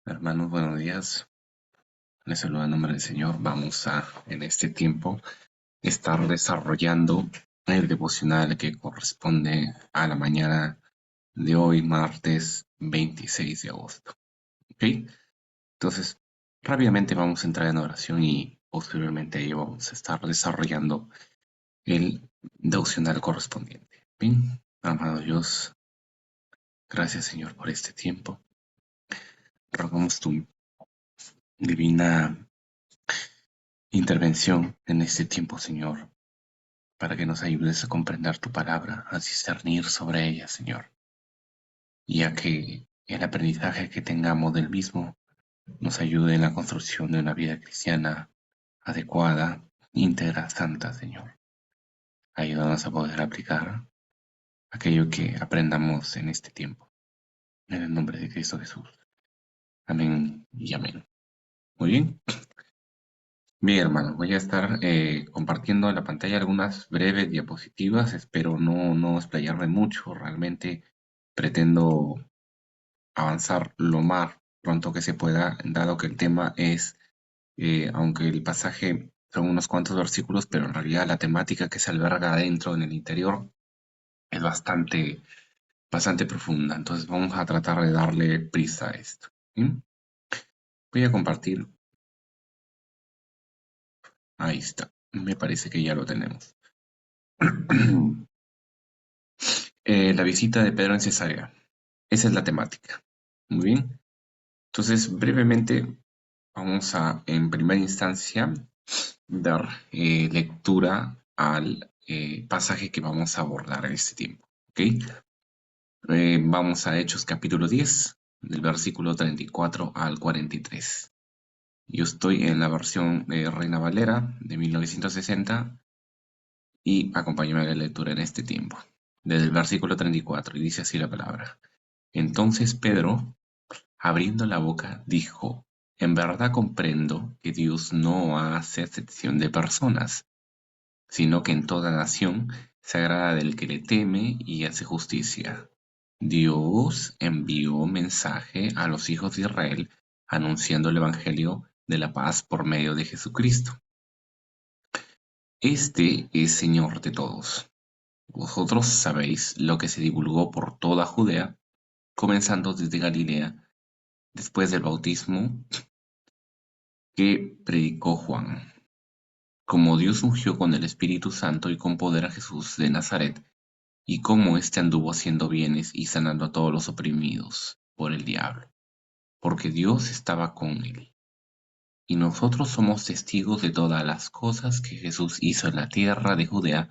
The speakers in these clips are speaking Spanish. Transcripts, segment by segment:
Hermanos, buenos días. Les saludo en nombre del Señor. Vamos a, en este tiempo, estar desarrollando el devocional que corresponde a la mañana de hoy, martes 26 de agosto. ¿Ok? Entonces, rápidamente vamos a entrar en oración y posteriormente ahí vamos a estar desarrollando el devocional correspondiente. Bien, amado Dios, gracias Señor por este tiempo. Rogamos tu divina intervención en este tiempo, Señor, para que nos ayudes a comprender tu palabra, a discernir sobre ella, Señor, y a que el aprendizaje que tengamos del mismo nos ayude en la construcción de una vida cristiana adecuada, íntegra, santa, Señor. Ayúdanos a poder aplicar aquello que aprendamos en este tiempo. En el nombre de Cristo Jesús. Amén y amén. Muy bien. Bien, hermano, voy a estar compartiendo en la pantalla algunas breves diapositivas. Espero no explayarme mucho. Realmente pretendo avanzar lo más pronto que se pueda, dado que el tema es, aunque el pasaje son unos cuantos versículos, pero en realidad la temática que se alberga adentro, en el interior, es bastante profunda. Entonces vamos a tratar de darle prisa a esto. ¿Sí? Voy a compartir. Ahí está. Me parece que ya lo tenemos. La visita de Pedro en Cesarea. Esa es la temática. Muy bien. Entonces, brevemente, vamos a, en primera instancia, dar lectura al pasaje que vamos a abordar en este tiempo. ¿Ok? Vamos a Hechos capítulo 10, del versículo 34 al 43. Yo estoy en la versión de Reina Valera de 1960 y acompáñame a la lectura en este tiempo. Desde el versículo 34, y dice así la palabra. Entonces Pedro, abriendo la boca, dijo, en verdad comprendo que Dios no hace excepción de personas, sino que en toda nación se agrada del que le teme y hace justicia. Dios envió mensaje a los hijos de Israel anunciando el evangelio de la paz por medio de Jesucristo. Este es Señor de todos. Vosotros sabéis lo que se divulgó por toda Judea, comenzando desde Galilea, después del bautismo que predicó Juan, como Dios ungió con el Espíritu Santo y con poder a Jesús de Nazaret, y cómo éste anduvo haciendo bienes y sanando a todos los oprimidos por el diablo, porque Dios estaba con él. Y nosotros somos testigos de todas las cosas que Jesús hizo en la tierra de Judea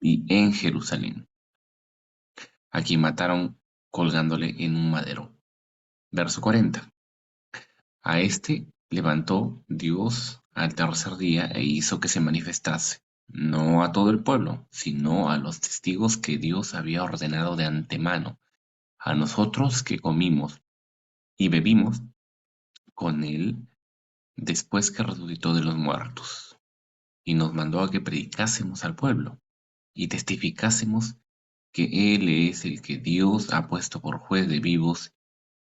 y en Jerusalén, a quien mataron colgándole en un madero. Verso 40. A este levantó Dios al tercer día e hizo que se manifestase, no a todo el pueblo, sino a los testigos que Dios había ordenado de antemano, a nosotros que comimos y bebimos con él después que resucitó de los muertos, y nos mandó a que predicásemos al pueblo y testificásemos que Él es el que Dios ha puesto por juez de vivos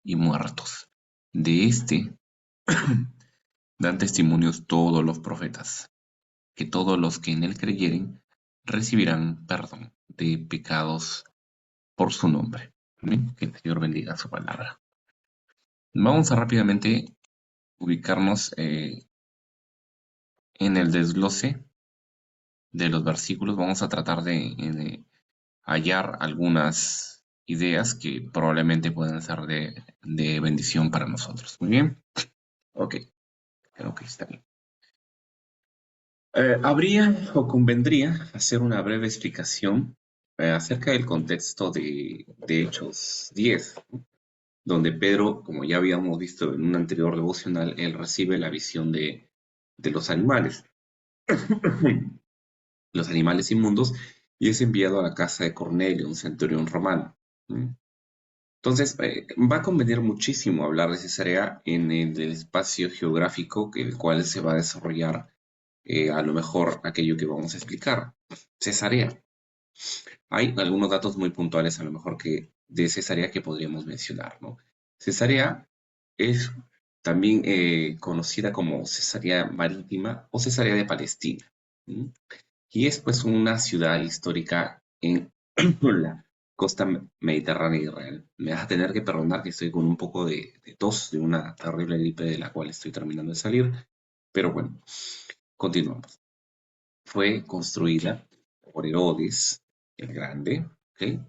y muertos. De este dan testimonios todos los profetas, que todos los que en él creyeren recibirán perdón de pecados por su nombre. Amén. Que el Señor bendiga su palabra. Vamos a rápidamente ubicarnos en el desglose de los versículos. Vamos a tratar de hallar algunas ideas que probablemente puedan ser de bendición para nosotros. Muy bien. Ok, creo que está bien. Habría o convendría hacer una breve explicación acerca del contexto de Hechos 10, donde Pedro, como ya habíamos visto en un anterior devocional, él recibe la visión de los animales, los animales inmundos, y es enviado a la casa de Cornelio, un centurión romano. ¿Mm? Entonces, va a convenir muchísimo hablar de Cesarea en el espacio geográfico el cual se va a desarrollar a lo mejor aquello que vamos a explicar. Cesarea. Hay algunos datos muy puntuales a lo mejor que de Cesarea que podríamos mencionar, ¿no? Cesarea es también conocida como Cesarea Marítima o Cesarea de Palestina. ¿Mm? Y es pues una ciudad histórica en la costa mediterránea de Israel. Me vas a tener que perdonar que estoy con un poco de tos, de una terrible gripe de la cual estoy terminando de salir, pero bueno, continuamos. Fue construida por Herodes el Grande, ¿ok?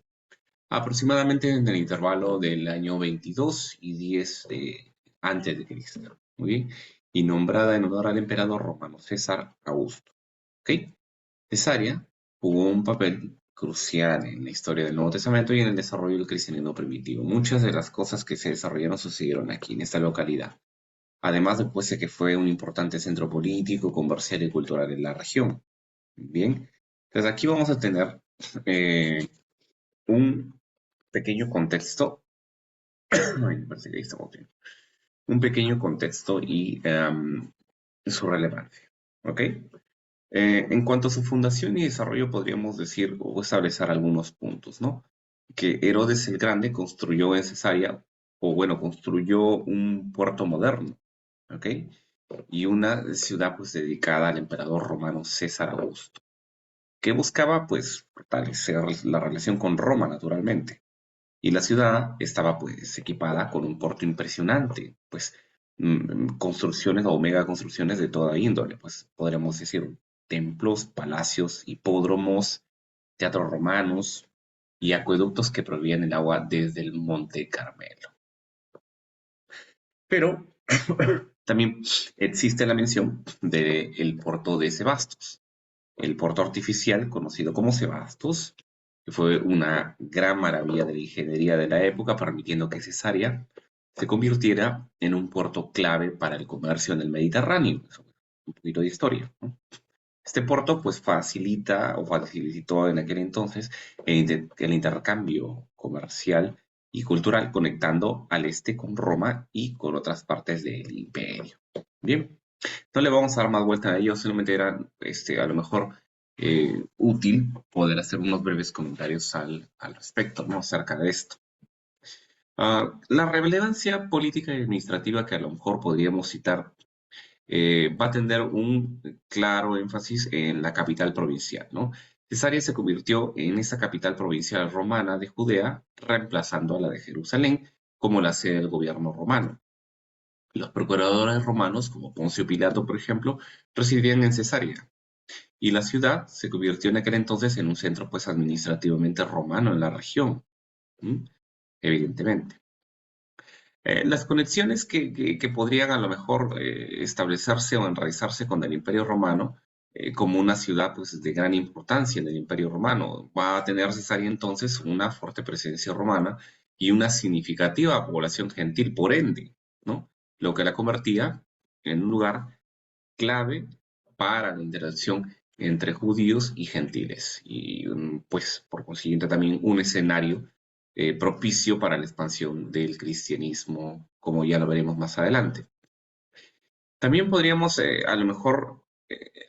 Aproximadamente en el intervalo del año 22 y 10 antes de Cristo, muy bien, y nombrada en honor al emperador romano César Augusto, ¿ok? Cesarea jugó un papel crucial en la historia del Nuevo Testamento y en el desarrollo del cristianismo primitivo. Muchas de las cosas que se desarrollaron sucedieron aquí, en esta localidad. Además, después de que fue un importante centro político, comercial y cultural en la región. Bien, entonces aquí vamos a tener eh, un pequeño contexto. Ay, me parece que ahí estamos bien. Un pequeño contexto y su relevancia. ¿Ok? En cuanto a su fundación y desarrollo, podríamos decir o establecer algunos puntos, ¿no? Que Herodes el Grande construyó en Cesarea, o bueno, construyó un puerto moderno, ¿ok? Y una ciudad pues dedicada al emperador romano César Augusto, que buscaba pues fortalecer la relación con Roma, naturalmente. Y la ciudad estaba pues equipada con un puerto impresionante, pues construcciones o mega construcciones de toda índole, pues podríamos decir templos, palacios, hipódromos, teatros romanos y acueductos que proveían el agua desde el Monte Carmelo. Pero también existe la mención del puerto de Sebastos, el puerto artificial conocido como Sebastos, que fue una gran maravilla de la ingeniería de la época, permitiendo que Cesarea se convirtiera en un puerto clave para el comercio en el Mediterráneo. Un poquito de historia, ¿no? Este puerto pues facilita o facilitó en aquel entonces el intercambio comercial y cultural, conectando al este con Roma y con otras partes del imperio. Bien, no le vamos a dar más vuelta a ello, solamente era a lo mejor útil poder hacer unos breves comentarios al respecto, ¿no? Acerca de esto. La relevancia política y administrativa que a lo mejor podríamos citar va a tener un claro énfasis en la capital provincial, ¿no? Cesarea se convirtió en esa capital provincial romana de Judea, reemplazando a la de Jerusalén como la sede del gobierno romano. Los procuradores romanos, como Poncio Pilato, por ejemplo, residían en Cesarea, y la ciudad se convirtió en aquel entonces en un centro pues administrativamente romano en la región, ¿m? Evidentemente. Las conexiones que podrían a lo mejor establecerse o enraizarse con el Imperio Romano como una ciudad pues, de gran importancia en el Imperio Romano. Va a tener Cesarea entonces una fuerte presencia romana y una significativa población gentil, por ende, ¿no? Lo que la convertía en un lugar clave para la interacción entre judíos y gentiles y pues por consiguiente también un escenario propicio para la expansión del cristianismo, como ya lo veremos más adelante. También podríamos a lo mejor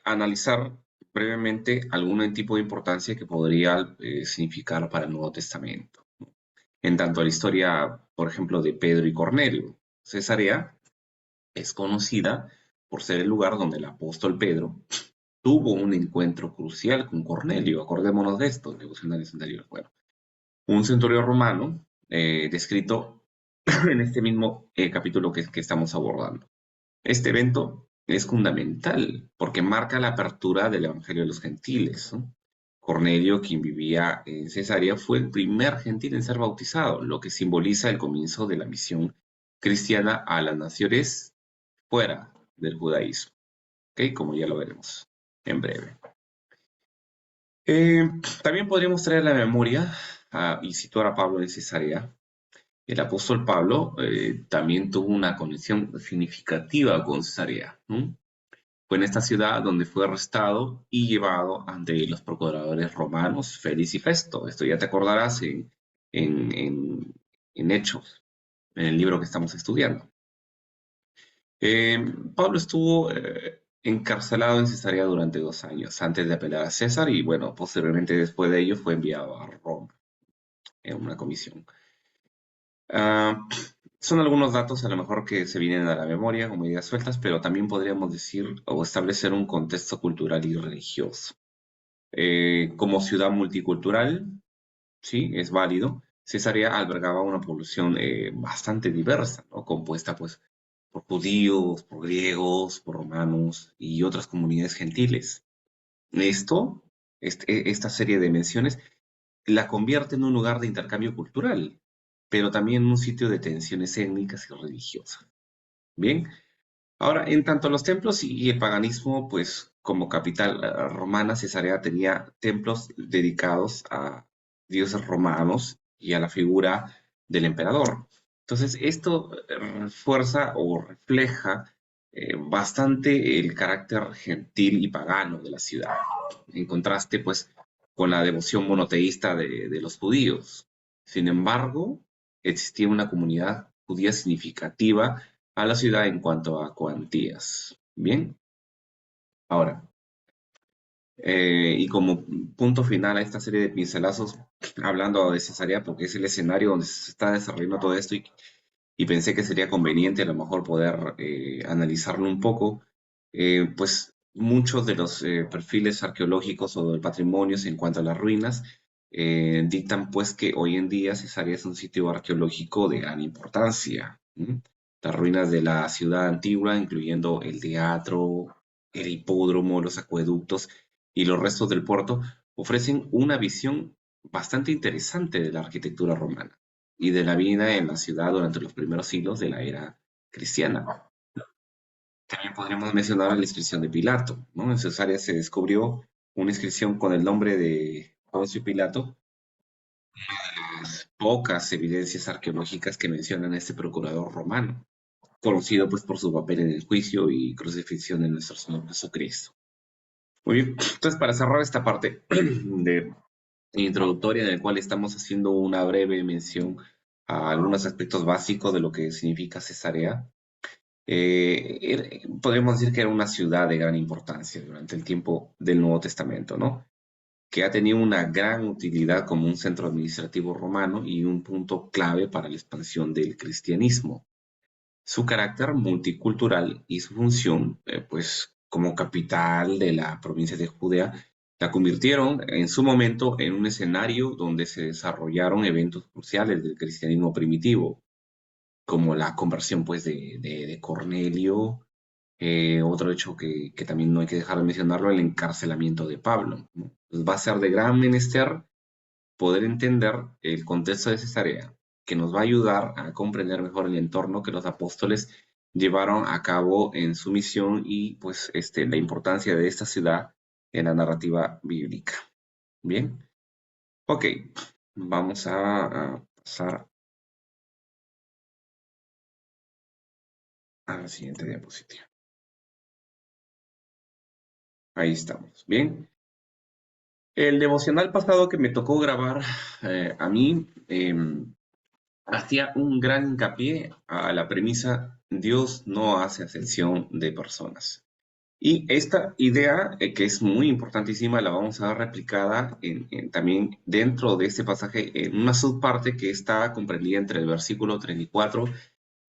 analizar brevemente algún tipo de importancia que podría significar para el Nuevo Testamento. En tanto a la historia, por ejemplo, de Pedro y Cornelio, Cesarea es conocida por ser el lugar donde el apóstol Pedro tuvo un encuentro crucial con Cornelio. Acordémonos de esto, devocionales anteriores. Bueno, un centurión romano descrito en este mismo capítulo que estamos abordando. Este evento es fundamental porque marca la apertura del Evangelio de los Gentiles, ¿no? Cornelio, quien vivía en Cesarea, fue el primer gentil en ser bautizado, lo que simboliza el comienzo de la misión cristiana a las naciones fuera del judaísmo, ¿ok? Como ya lo veremos en breve. Eh, También podríamos traer la memoria y situar a Pablo en Cesarea. El apóstol Pablo también tuvo una conexión significativa con Cesarea, ¿no? Fue en esta ciudad donde fue arrestado y llevado ante los procuradores romanos Félix y Festo. Esto ya te acordarás en, en- en Hechos, en el libro que estamos estudiando. Pablo estuvo encarcelado en Cesarea durante 2 años antes de apelar a César y bueno, posteriormente después de ello fue enviado a Roma en una comisión. Ah, Son algunos datos a lo mejor que se vienen a la memoria como ideas sueltas, pero también podríamos decir o establecer un contexto cultural y religioso. Como ciudad multicultural, sí, es válido. Cesarea albergaba una población bastante diversa, ¿no? Compuesta pues por judíos, por griegos, por romanos y otras comunidades gentiles. Esto, esta serie de menciones, la convierte en un lugar de intercambio cultural, pero también en un sitio de tensiones étnicas y religiosas. Bien, ahora, en tanto los templos y el paganismo, pues como capital romana, Cesarea tenía templos dedicados a dioses romanos y a la figura del emperador. Entonces, esto refuerza o refleja bastante el carácter gentil y pagano de la ciudad, en contraste, pues, con la devoción monoteísta de los judíos. Sin embargo, existía una comunidad judía significativa a la ciudad en cuanto a cuantías. Bien, ahora, y como punto final a esta serie de pincelazos, hablando de Cesarea, porque es el escenario donde se está desarrollando todo esto y pensé que sería conveniente a lo mejor poder analizarlo un poco, pues muchos de los perfiles arqueológicos o del patrimonio en cuanto a las ruinas dictan pues que hoy en día Cesarea es un sitio arqueológico de gran importancia. ¿M? Las ruinas de la ciudad antigua, incluyendo el teatro, el hipódromo, los acueductos y los restos del puerto, ofrecen una visión bastante interesante de la arquitectura romana y de la vida en la ciudad durante los primeros siglos de la era cristiana. También podríamos mencionar la inscripción de Pilato, ¿no? En Cesarea se descubrió una inscripción con el nombre de Poncio Pilato, las pocas evidencias arqueológicas que mencionan a este procurador romano, conocido pues por su papel en el juicio y crucifixión de nuestro Señor Jesucristo. Muy bien, entonces para cerrar esta parte de introductoria en el cual estamos haciendo una breve mención a algunos aspectos básicos de lo que significa Cesarea. Podemos decir que era una ciudad de gran importancia durante el tiempo del Nuevo Testamento, ¿no? Que ha tenido una gran utilidad como un centro administrativo romano y un punto clave para la expansión del cristianismo. Su carácter multicultural y su función, pues como capital de la provincia de Judea, la convirtieron en su momento en un escenario donde se desarrollaron eventos cruciales del cristianismo primitivo, como la conversión pues de Cornelio, otro hecho que también no hay que dejar de mencionarlo, el encarcelamiento de Pablo, ¿no? Pues va a ser de gran menester poder entender el contexto de Cesarea, que nos va a ayudar a comprender mejor el entorno que los apóstoles llevaron a cabo en su misión y pues la importancia de esta ciudad en la narrativa bíblica. Bien, ok, vamos a pasar a la siguiente diapositiva. Ahí estamos, bien. El devocional pasado que me tocó grabar a mí hacía un gran hincapié a la premisa Dios no hace acepción de personas. Y esta idea, que es muy importantísima, la vamos a ver replicada también dentro de este pasaje en una subparte que está comprendida entre el versículo 34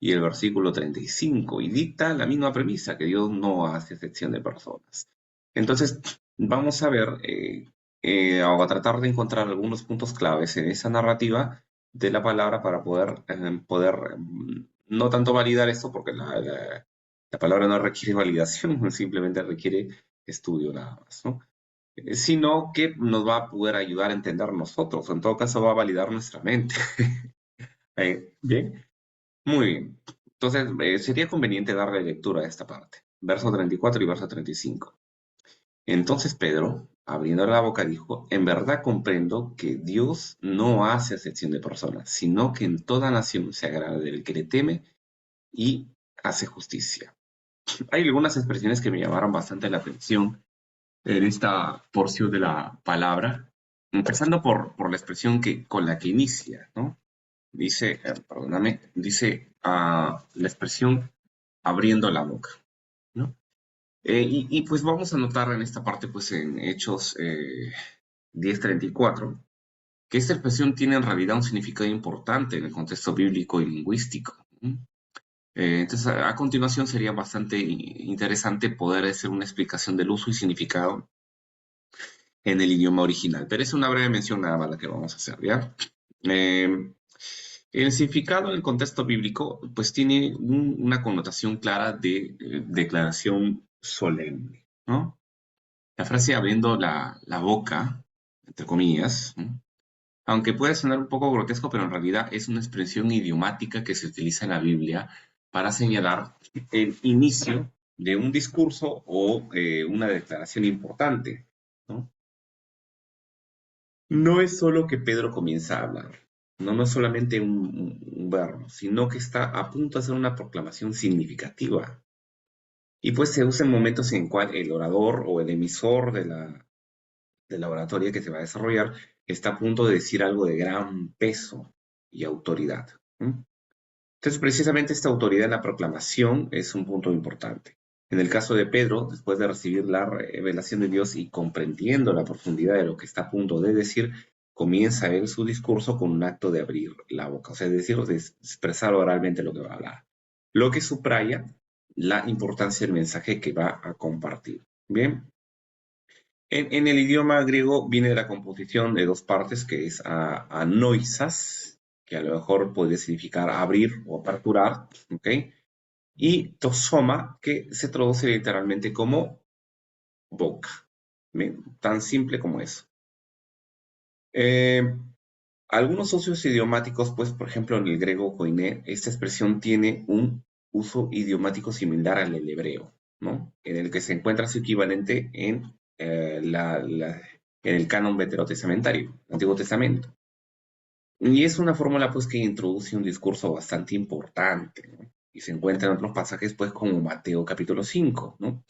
y el versículo 35 y dicta la misma premisa, que Dios no hace excepción de personas. Entonces, vamos a ver o a tratar de encontrar algunos puntos claves en esa narrativa de la palabra para poder no tanto validar esto, porque la palabra no requiere validación, simplemente requiere estudio nada más, ¿no? Sino que nos va a poder ayudar a entender nosotros, en todo caso va a validar nuestra mente. Bien, muy bien. Entonces, sería conveniente darle lectura a esta parte, verso 34 y verso 35. Entonces Pedro, abriendo la boca, dijo, en verdad comprendo que Dios no hace acepción de personas, sino que en toda nación se agrada del que le teme y hace justicia. Hay algunas expresiones que me llamaron bastante la atención en esta porción de la palabra, empezando por la expresión con la que inicia, ¿no? Dice, perdóname, dice la expresión abriendo la boca, ¿no? Pues vamos a notar en esta parte, pues en Hechos 10:34, que esta expresión tiene en realidad un significado importante en el contexto bíblico y lingüístico. Entonces, a continuación sería bastante interesante poder hacer una explicación del uso y significado en el idioma original. Pero es una breve mención nada más la que vamos a hacer, ¿ya? Eh, el significado en el contexto bíblico, pues tiene una connotación clara de declaración solemne, ¿no? La frase abriendo la boca, entre comillas, ¿no? Aunque puede sonar un poco grotesco, pero en realidad es una expresión idiomática que se utiliza en la Biblia para señalar el inicio de un discurso o una declaración importante, ¿no? No es solo que Pedro comienza a hablar, no es solamente un verbo, sino que está a punto de hacer una proclamación significativa. Y pues se usa en momentos en cual el orador o el emisor de la oratoria que se va a desarrollar está a punto de decir algo de gran peso y autoridad. Entonces, precisamente esta autoridad en la proclamación es un punto importante. En el caso de Pedro, después de recibir la revelación de Dios y comprendiendo la profundidad de lo que está a punto de decir, comienza él su discurso con un acto de abrir la boca, o sea, de expresar oralmente lo que va a hablar, lo que subraya la importancia del mensaje que va a compartir. Bien, en el idioma griego viene de la composición de dos partes, que es anoisas, que a lo mejor puede significar abrir o aperturar, ¿ok? Y tosoma, que se traduce literalmente como boca. ¿Bien? Tan simple como eso. Eh, algunos socios idiomáticos, pues, por ejemplo, en el griego koiné, esta expresión tiene un uso idiomático similar al del hebreo, ¿no? En el que se encuentra su equivalente en, en el canon veterotestamentario, Antiguo Testamento. Y es una fórmula, pues, que introduce un discurso bastante importante, ¿no? Y se encuentra en otros pasajes, pues, como Mateo capítulo 5, ¿no?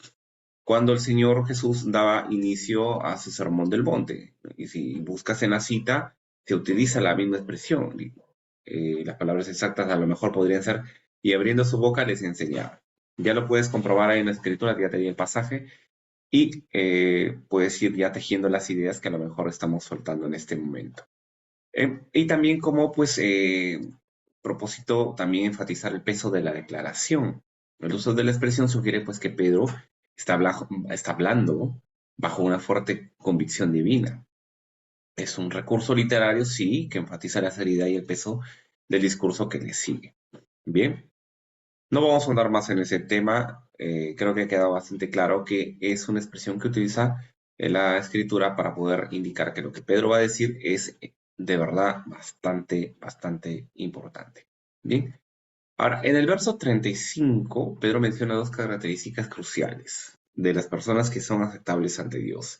Cuando el Señor Jesús daba inicio a su sermón del monte. Y si buscas en la cita, se utiliza la misma expresión. Las palabras exactas a lo mejor podrían ser, y abriendo su boca les enseñaba. Ya lo puedes comprobar ahí en la escritura, ya te di el pasaje, y puedes ir ya tejiendo las ideas que a lo mejor estamos soltando en este momento. Y también como pues propósito también enfatizar el peso de la declaración. El uso de la expresión sugiere pues que Pedro está hablando bajo una fuerte convicción divina. Es un recurso literario, sí, que enfatiza la seriedad y el peso del discurso que le sigue. Bien, no vamos a andar más en ese tema. Creo que ha quedado bastante claro que es una expresión que utiliza la escritura para poder indicar que lo que Pedro va a decir es de verdad bastante importante. Bien. Ahora, en el verso 35, Pedro menciona dos características cruciales de las personas que son aceptables ante Dios.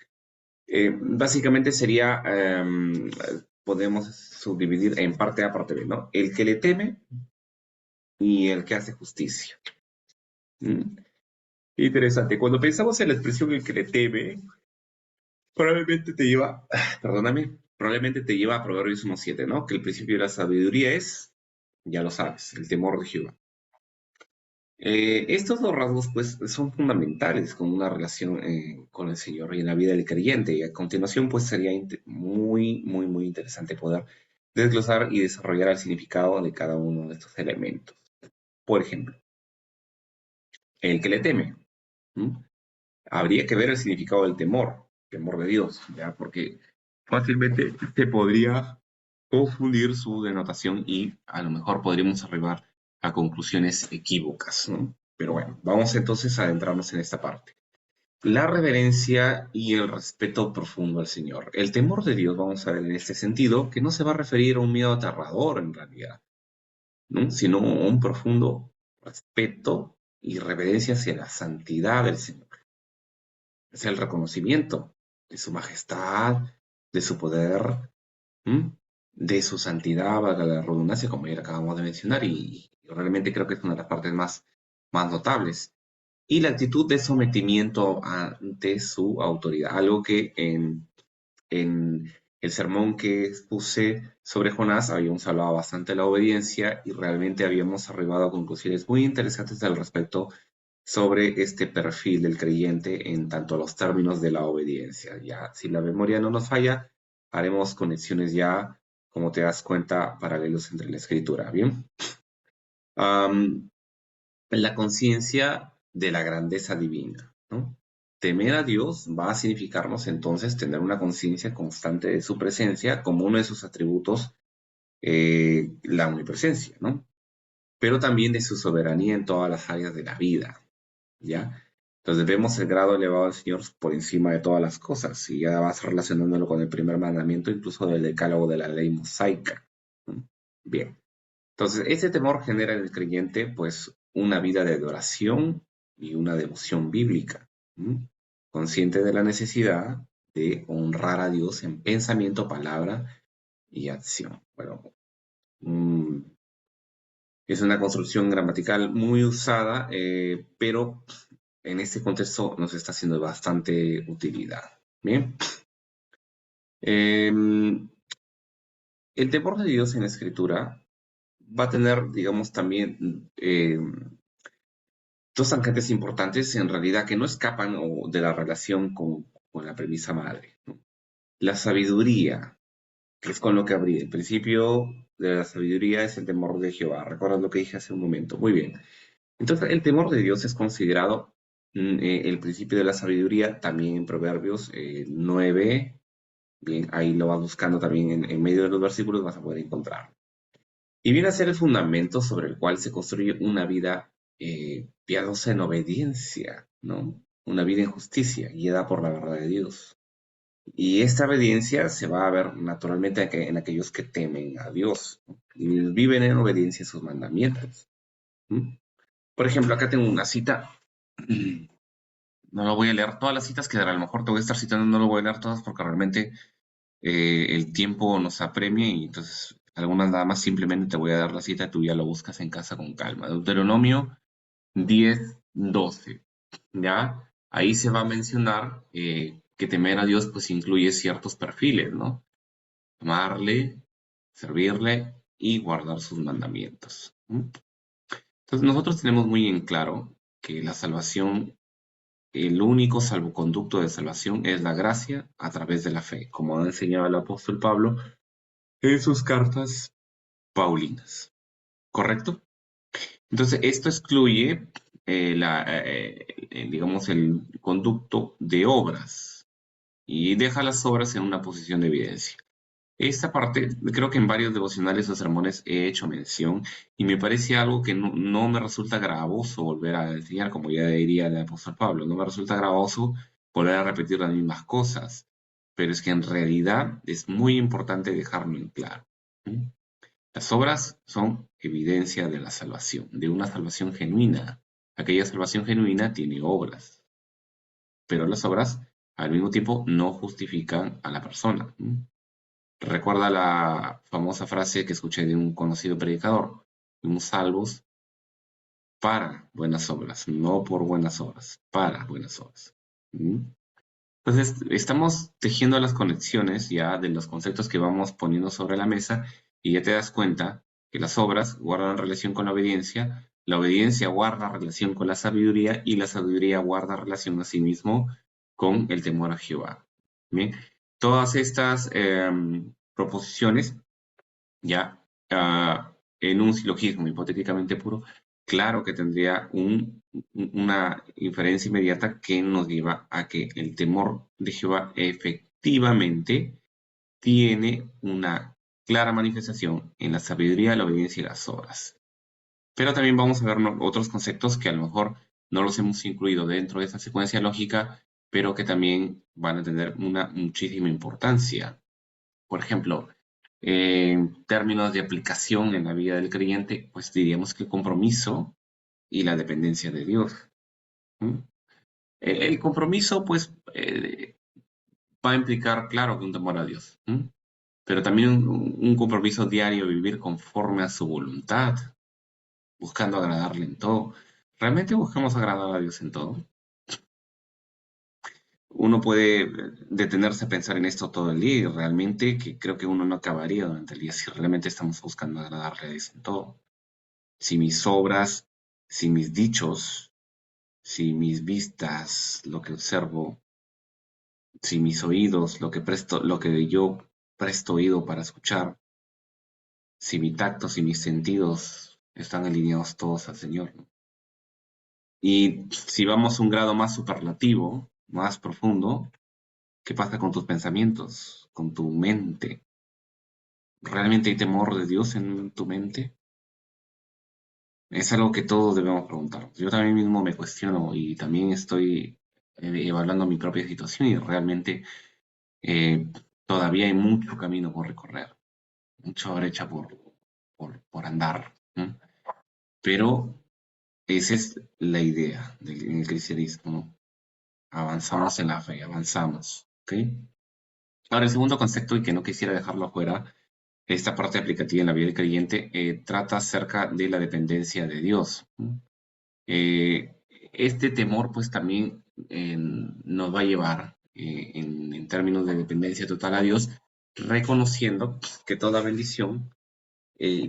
Básicamente sería, podemos subdividir en parte A, parte B, ¿no? El que le teme y el que hace justicia. Interesante. Cuando pensamos en la expresión el que le teme, probablemente te lleva, perdóname, probablemente te lleva a Proverbios 1:7, ¿no? Que el principio de la sabiduría es, ya lo sabes, el temor de Jehová. Estos dos rasgos, pues, son fundamentales con una relación con el Señor y en la vida del creyente. Y a continuación, pues, sería muy interesante poder desglosar y desarrollar el significado de cada uno de estos elementos. Por ejemplo, el que le teme. ¿Mm? Habría que ver el significado del temor de Dios, ¿ya? Porque fácilmente se podría confundir su denotación y a lo mejor podríamos arribar a conclusiones equívocas, ¿no? Pero bueno, vamos entonces a adentrarnos en esta parte. La reverencia y el respeto profundo al Señor. El temor de Dios, vamos a ver en este sentido, que no se va a referir a un miedo aterrador en realidad, ¿no? Sino a un profundo respeto y reverencia hacia la santidad del Señor. Es el reconocimiento de su majestad, de su poder, de su santidad, valga la redundancia, como ya acabamos de mencionar, y realmente creo que es una de las partes más notables. Y la actitud de sometimiento ante su autoridad, algo que en el sermón que expuse sobre Jonás habíamos hablado bastante de la obediencia y realmente habíamos arribado a conclusiones muy interesantes al respecto sobre este perfil del creyente en tanto a los términos de la obediencia. Ya, si la memoria no nos falla, haremos conexiones ya, como te das cuenta, paralelos entre la escritura. Bien. la conciencia de la grandeza divina, ¿no? Temer a Dios va a significarnos entonces tener una conciencia constante de su presencia como uno de sus atributos, la omnipresencia, ¿no? Pero también de su soberanía en todas las áreas de la vida, ¿ya? Entonces vemos el grado elevado del Señor por encima de todas las cosas, y ya vas relacionándolo con el primer mandamiento, incluso del decálogo de la ley mosaica, ¿no? Bien. Entonces, ese temor genera en el creyente, pues, una vida de adoración y una devoción bíblica, ¿m? Consciente de la necesidad de honrar a Dios en pensamiento, palabra y acción. Bueno, mm, es una construcción gramatical muy usada, pero en este contexto nos está haciendo bastante utilidad. Bien. El temor de Dios en la escritura va a tener, digamos, también dos tangentes importantes en realidad que no escapan de la relación con la premisa madre, ¿no? La sabiduría, que es con lo que abrí. El principio de la sabiduría es el temor de Jehová. ¿Recuerdas lo que dije hace un momento? Muy bien. Entonces, el temor de Dios es considerado el principio de la sabiduría también en Proverbios 9. Bien, ahí lo vas buscando también en medio de los versículos, vas a poder encontrar. Y viene a ser el fundamento sobre el cual se construye una vida piadosa en obediencia, ¿no? Una vida en justicia, guiada por la verdad de Dios. Y esta obediencia se va a ver naturalmente en aquellos que temen a Dios, ¿no? Y viven en obediencia a sus mandamientos. ¿Mm? Por ejemplo, acá tengo una cita. No lo voy a leer todas las citas, que a lo mejor te voy a estar citando, no lo voy a leer todas porque realmente el tiempo nos apremia y entonces algunas nada más simplemente te voy a dar la cita y tú ya lo buscas en casa con calma. Deuteronomio 10:12, ¿ya? Ahí se va a mencionar que temer a Dios pues incluye ciertos perfiles, ¿no? Amarle, servirle y guardar sus mandamientos. Entonces nosotros tenemos muy en claro que la salvación, el único salvoconducto de salvación es la gracia a través de la fe, como ha enseñado el apóstol Pablo en sus cartas paulinas, ¿correcto? Entonces, esto excluye digamos, el conducto de obras y deja las obras en una posición de evidencia. Esta parte, creo que en varios devocionales o sermones he hecho mención y me parece algo que no me resulta gravoso volver a enseñar, como ya diría el apóstol Pablo, no me resulta gravoso volver a repetir las mismas cosas, pero es que en realidad es muy importante dejarlo en claro. ¿Mm? Las obras son evidencia de la salvación, de una salvación genuina. Aquella salvación genuina tiene obras, pero las obras al mismo tiempo no justifican a la persona. Recuerda la famosa frase que escuché de un conocido predicador: fuimos salvos para buenas obras, no por buenas obras, para buenas obras. Entonces, estamos tejiendo las conexiones ya de los conceptos que vamos poniendo sobre la mesa y ya te das cuenta que las obras guardan relación con la obediencia guarda relación con la sabiduría y la sabiduría guarda relación a sí mismo con el temor a Jehová. Bien, todas estas proposiciones ya en un silogismo hipotéticamente puro, claro que tendría una inferencia inmediata que nos lleva a que el temor de Jehová efectivamente tiene una clara manifestación en la sabiduría, la obediencia y las obras. Pero también vamos a ver otros conceptos que a lo mejor no los hemos incluido dentro de esa secuencia lógica, pero que también van a tener una muchísima importancia. Por ejemplo, en términos de aplicación en la vida del creyente, pues diríamos que el compromiso y la dependencia de Dios. ¿M? El compromiso, pues, va a implicar, claro, que un temor a Dios, pero también un compromiso diario, vivir conforme a su voluntad, buscando agradarle en todo. ¿Realmente buscamos agradar a Dios en todo? Uno puede detenerse a pensar en esto todo el día y realmente que creo que uno no acabaría durante el día si realmente estamos buscando agradarle a Dios en todo. Si mis obras, si mis dichos, si mis vistas, lo que observo, si mis oídos, lo que yo presto oído para escuchar, si mi tacto, si mis sentidos están alineados todos al Señor, ¿no? Y si vamos a un grado más superlativo, más profundo, ¿qué pasa con tus pensamientos, con tu mente? ¿Realmente hay temor de Dios en tu mente? Es algo que todos debemos preguntar. Yo también mismo me cuestiono y también estoy evaluando mi propia situación y realmente eh, todavía hay mucho camino por recorrer, mucha brecha por andar, ¿no? Pero esa es la idea del cristianismo, ¿no? Avanzamos en la fe, avanzamos, ¿ok? Ahora, el segundo concepto, y que no quisiera dejarlo afuera, esta parte aplicativa en la vida del creyente, trata acerca de la dependencia de Dios, ¿no? Eh, este temor, pues también nos va a llevar, en términos de dependencia total a Dios, reconociendo que toda bendición,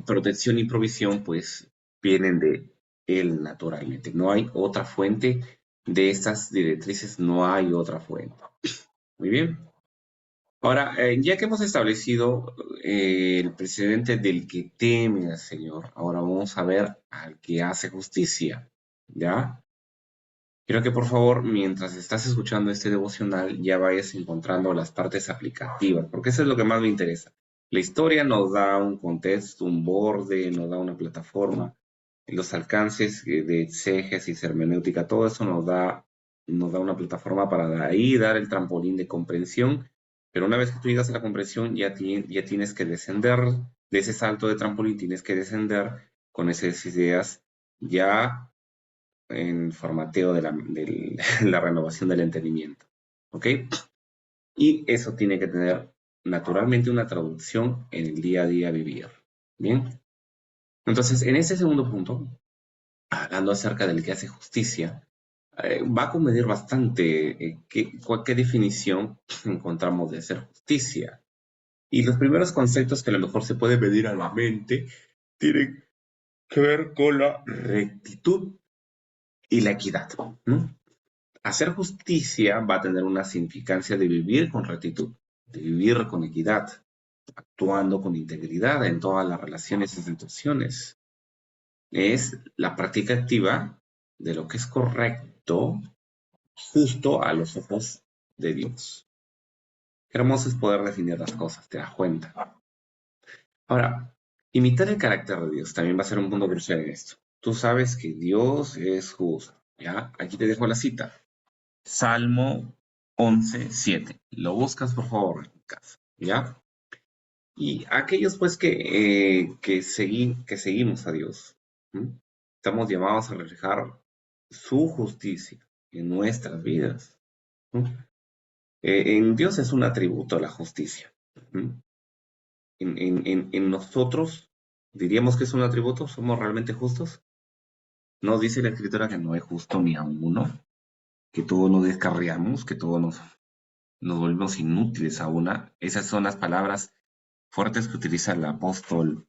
protección y provisión, pues vienen de Él naturalmente. No hay otra fuente de estas directrices, no hay otra fuente. Muy bien. Ahora, ya que hemos establecido el precedente del que teme al Señor, ahora vamos a ver al que hace justicia, ¿ya? Quiero que por favor, mientras estás escuchando este devocional, ya vayas encontrando las partes aplicativas, porque eso es lo que más me interesa. La historia nos da un contexto, un borde, nos da una plataforma, los alcances de exégesis, hermenéutica, todo eso nos da una plataforma para de ahí dar el trampolín de comprensión, pero una vez que tú llegas a la comprensión, ya tienes que descender de ese salto de trampolín, tienes que descender con esas ideas ya en formateo de la renovación del entendimiento. ¿Ok? Y eso tiene que tener naturalmente una traducción en el día a día vivir. Bien. Entonces, en ese segundo punto, hablando acerca del que hace justicia, va a convenir bastante qué definición encontramos de hacer justicia. Y los primeros conceptos que a lo mejor se pueden pedir a la mente tienen que ver con la rectitud y la equidad, ¿no? Hacer justicia va a tener una significancia de vivir con rectitud, de vivir con equidad, actuando con integridad en todas las relaciones y situaciones. Es la práctica activa de lo que es correcto, justo a los ojos de Dios. Qué hermoso es poder definir las cosas, te das cuenta. Ahora, imitar el carácter de Dios también va a ser un punto crucial en esto. Tú sabes que Dios es justo, ¿ya? Aquí te dejo la cita. Salmo 11:7. Lo buscas, por favor, en casa, ¿ya? Y aquellos, pues, que seguimos a Dios, ¿m? Estamos llamados a reflejar su justicia en nuestras vidas, ¿m? En Dios es un atributo la justicia. ¿M? En nosotros, diríamos que es un atributo, ¿somos realmente justos? Nos dice la Escritura que no es justo ni a uno, que todos nos descarriamos, que todos nos volvemos inútiles a una. Esas son las palabras fuertes que utiliza el apóstol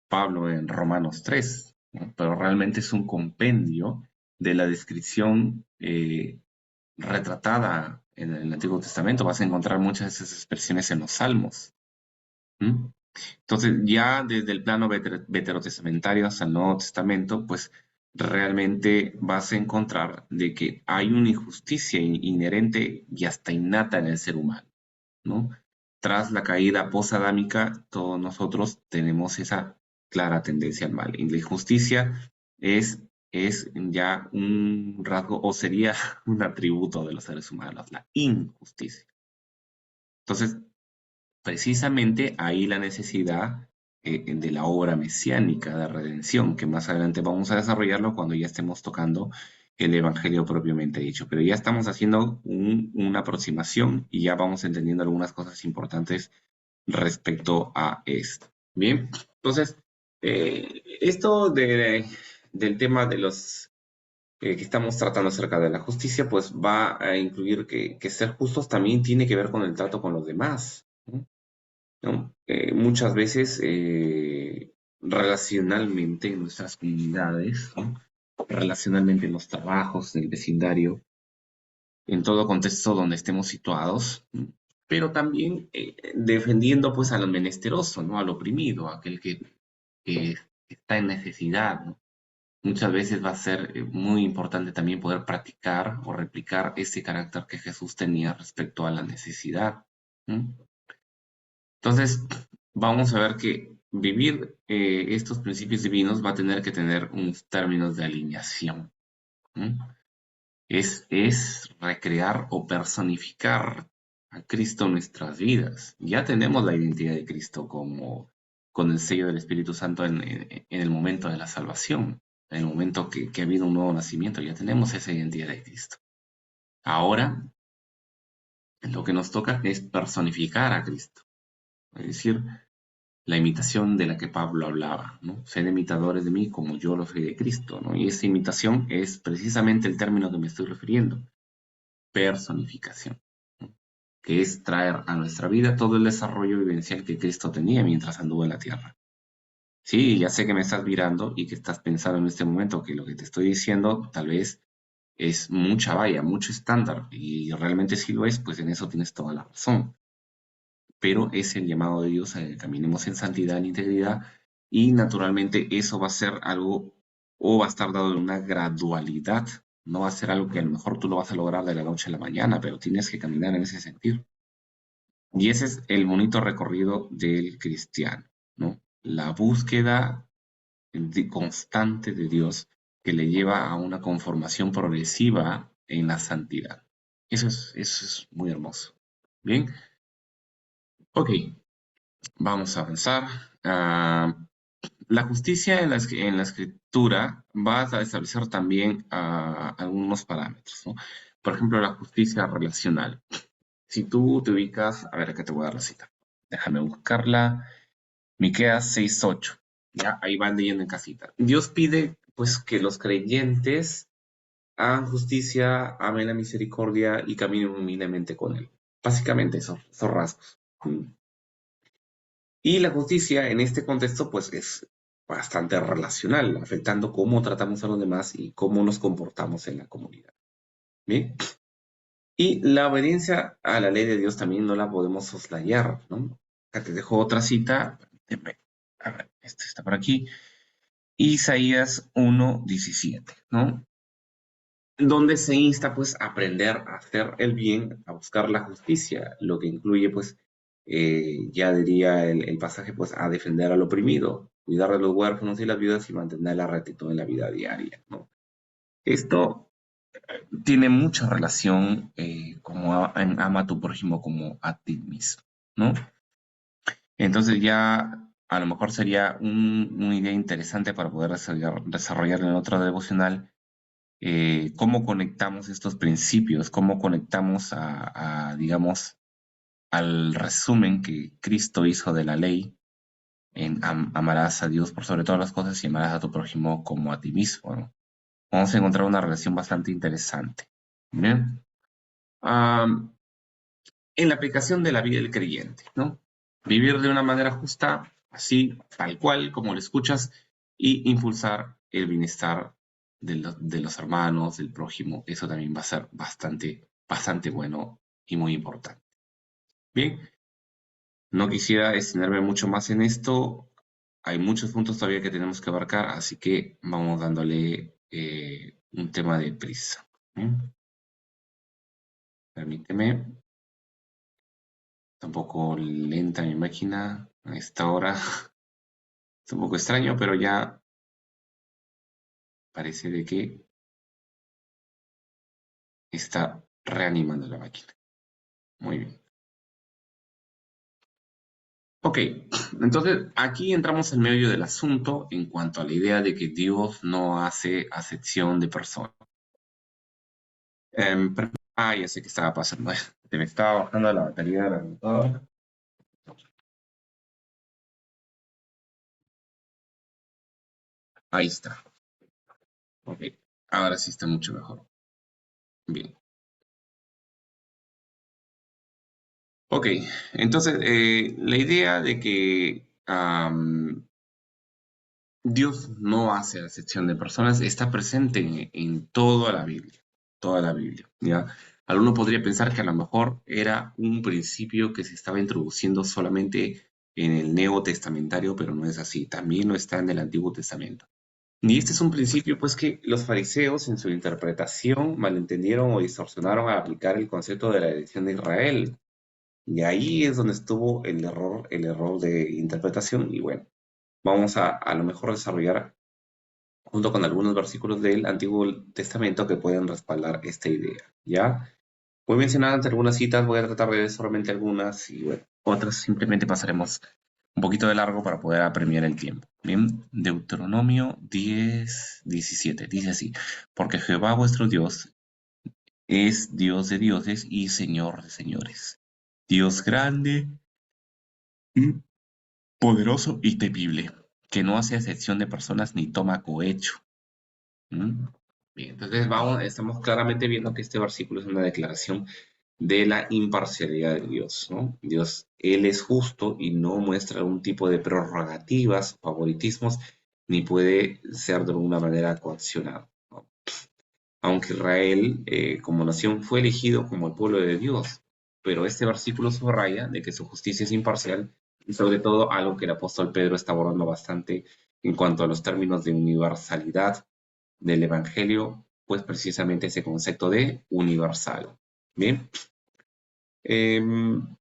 Pablo en Romanos 3, ¿no? Pero realmente es un compendio de la descripción retratada en el Antiguo Testamento. Vas a encontrar muchas de esas expresiones en los Salmos. ¿M? Entonces, ya desde el plano veterotestamentario hasta el Nuevo Testamento, pues realmente vas a encontrar de que hay una injusticia inherente y hasta innata en el ser humano, ¿no? Tras la caída posadámica, todos nosotros tenemos esa clara tendencia al mal. Y la injusticia es ya un rasgo o sería un atributo de los seres humanos, la injusticia. Entonces, precisamente ahí la necesidad de la obra mesiánica de redención, que más adelante vamos a desarrollarlo cuando ya estemos tocando el Evangelio propiamente dicho. Pero ya estamos haciendo una aproximación y ya vamos entendiendo algunas cosas importantes respecto a esto. Bien, entonces, esto del tema de los que estamos tratando acerca de la justicia, pues va a incluir que ser justos también tiene que ver con el trato con los demás, ¿no? ¿No? Muchas veces relacionalmente en nuestras comunidades, ¿no? Relacionalmente en los trabajos, en el vecindario, en todo contexto donde estemos situados, ¿no? Pero también defendiendo pues al menesteroso, ¿no? Al oprimido, aquel que está en necesidad, ¿no? Muchas veces va a ser muy importante también poder practicar o replicar ese carácter que Jesús tenía respecto a la necesidad. ¿Mm? Entonces, vamos a ver que vivir estos principios divinos va a tener que tener unos términos de alineación. ¿Mm? Es recrear o personificar a Cristo en nuestras vidas. Ya tenemos la identidad de Cristo como con el sello del Espíritu Santo en el momento de la salvación, en el momento que ha habido un nuevo nacimiento, ya tenemos esa identidad de Cristo. Ahora, lo que nos toca es personificar a Cristo, es decir, la imitación de la que Pablo hablaba, ¿no? Sed imitadores de mí como yo lo soy de Cristo, ¿no? Y esa imitación es precisamente el término que me estoy refiriendo, personificación, ¿no? Que es traer a nuestra vida todo el desarrollo vivencial que Cristo tenía mientras anduvo en la tierra. Sí, ya sé que me estás mirando y que estás pensando en este momento que lo que te estoy diciendo tal vez es mucha valla, mucho estándar, y realmente si lo es, pues en eso tienes toda la razón. Pero es el llamado de Dios a que caminemos en santidad, en integridad, y naturalmente eso va a ser algo, o va a estar dado en una gradualidad, no va a ser algo que a lo mejor tú lo vas a lograr de la noche a la mañana, pero tienes que caminar en ese sentido. Y ese es el bonito recorrido del cristiano, ¿no? La búsqueda constante de Dios que le lleva a una conformación progresiva en la santidad. Eso es muy hermoso. Bien, ok, vamos a avanzar. La justicia en la escritura va a establecer también algunos parámetros, ¿no? Por ejemplo, la justicia relacional. Si tú te ubicas, a ver, acá te voy a dar la cita. Déjame buscarla. Miqueas 6:8. Ya, ahí van leyendo en casita. Dios pide, pues, que los creyentes hagan justicia, amen la misericordia y caminen humildemente con él. Básicamente eso, esos rasgos. Y la justicia en este contexto, pues, es bastante relacional, afectando cómo tratamos a los demás y cómo nos comportamos en la comunidad. ¿Bien? Y la obediencia a la ley de Dios también no la podemos soslayar, ¿no? Acá te dejo otra cita. A ver, esta está por aquí. Isaías 1:17, ¿no? Donde se insta pues a aprender a hacer el bien, a buscar la justicia, lo que incluye pues, ya diría el pasaje pues a defender al oprimido, cuidar de los huérfanos y las viudas y mantener la rectitud en la vida diaria, ¿no? Esto tiene mucha relación en ama a tu prójimo como a ti mismo, ¿no? Entonces ya a lo mejor sería una idea interesante para poder desarrollar en otra devocional cómo conectamos estos principios, cómo conectamos digamos, al resumen que Cristo hizo de la ley en amarás a Dios por sobre todas las cosas y amarás a tu prójimo como a ti mismo, ¿no? Vamos a encontrar una relación bastante interesante. Bien. Am, en la aplicación de la vida del creyente, ¿no? Vivir de una manera justa, así, tal cual, como lo escuchas, y impulsar el bienestar de los hermanos, del prójimo. Eso también va a ser bastante bueno y muy importante. Bien, no quisiera extenderme mucho más en esto. Hay muchos puntos todavía que tenemos que abarcar, así que vamos dándole un tema de prisa. Bien, permíteme. Está un poco lenta mi máquina a esta hora. Es un poco extraño, pero ya parece de que está reanimando la máquina. Muy bien. Ok, entonces aquí entramos en medio del asunto en cuanto a la idea de que Dios no hace acepción de personas. Ya sé que estaba pasando. Se me estaba bajando la batería de la computadora. Ahí está. Ok, ahora sí está mucho mejor. Bien. Ok, entonces la idea de que Dios no hace acepción de personas, está presente en toda la Biblia, ¿ya? Alguno podría pensar que a lo mejor era un principio que se estaba introduciendo solamente en el Nuevo Testamentario, pero no es así. También lo está en el Antiguo Testamento. Y este es un principio, pues, que los fariseos en su interpretación malentendieron o distorsionaron al aplicar el concepto de la elección de Israel. Y ahí es donde estuvo el error de interpretación. Y bueno, vamos a lo mejor desarrollar junto con algunos versículos del Antiguo Testamento que pueden respaldar esta idea, ¿ya? Voy a mencionar ante algunas citas, voy a tratar de ver solamente algunas y bueno, otras simplemente pasaremos un poquito de largo para poder apremiar el tiempo. Bien, Deuteronomio 10:17 dice así: porque Jehová vuestro Dios es Dios de dioses y Señor de señores, Dios grande y poderoso y temible, que no hace excepción de personas ni toma cohecho. ¿Mm? Bien, entonces estamos claramente viendo que este versículo es una declaración de la imparcialidad de Dios, ¿no? Dios, Él es justo y no muestra algún tipo de prerrogativas, favoritismos, ni puede ser de alguna manera coaccionado, ¿no? Aunque Israel, como nación, fue elegido como el pueblo de Dios, pero este versículo subraya de que su justicia es imparcial y sobre todo algo que el apóstol Pedro está abordando bastante en cuanto a los términos de universalidad del Evangelio, pues precisamente ese concepto de universal. Bien, em,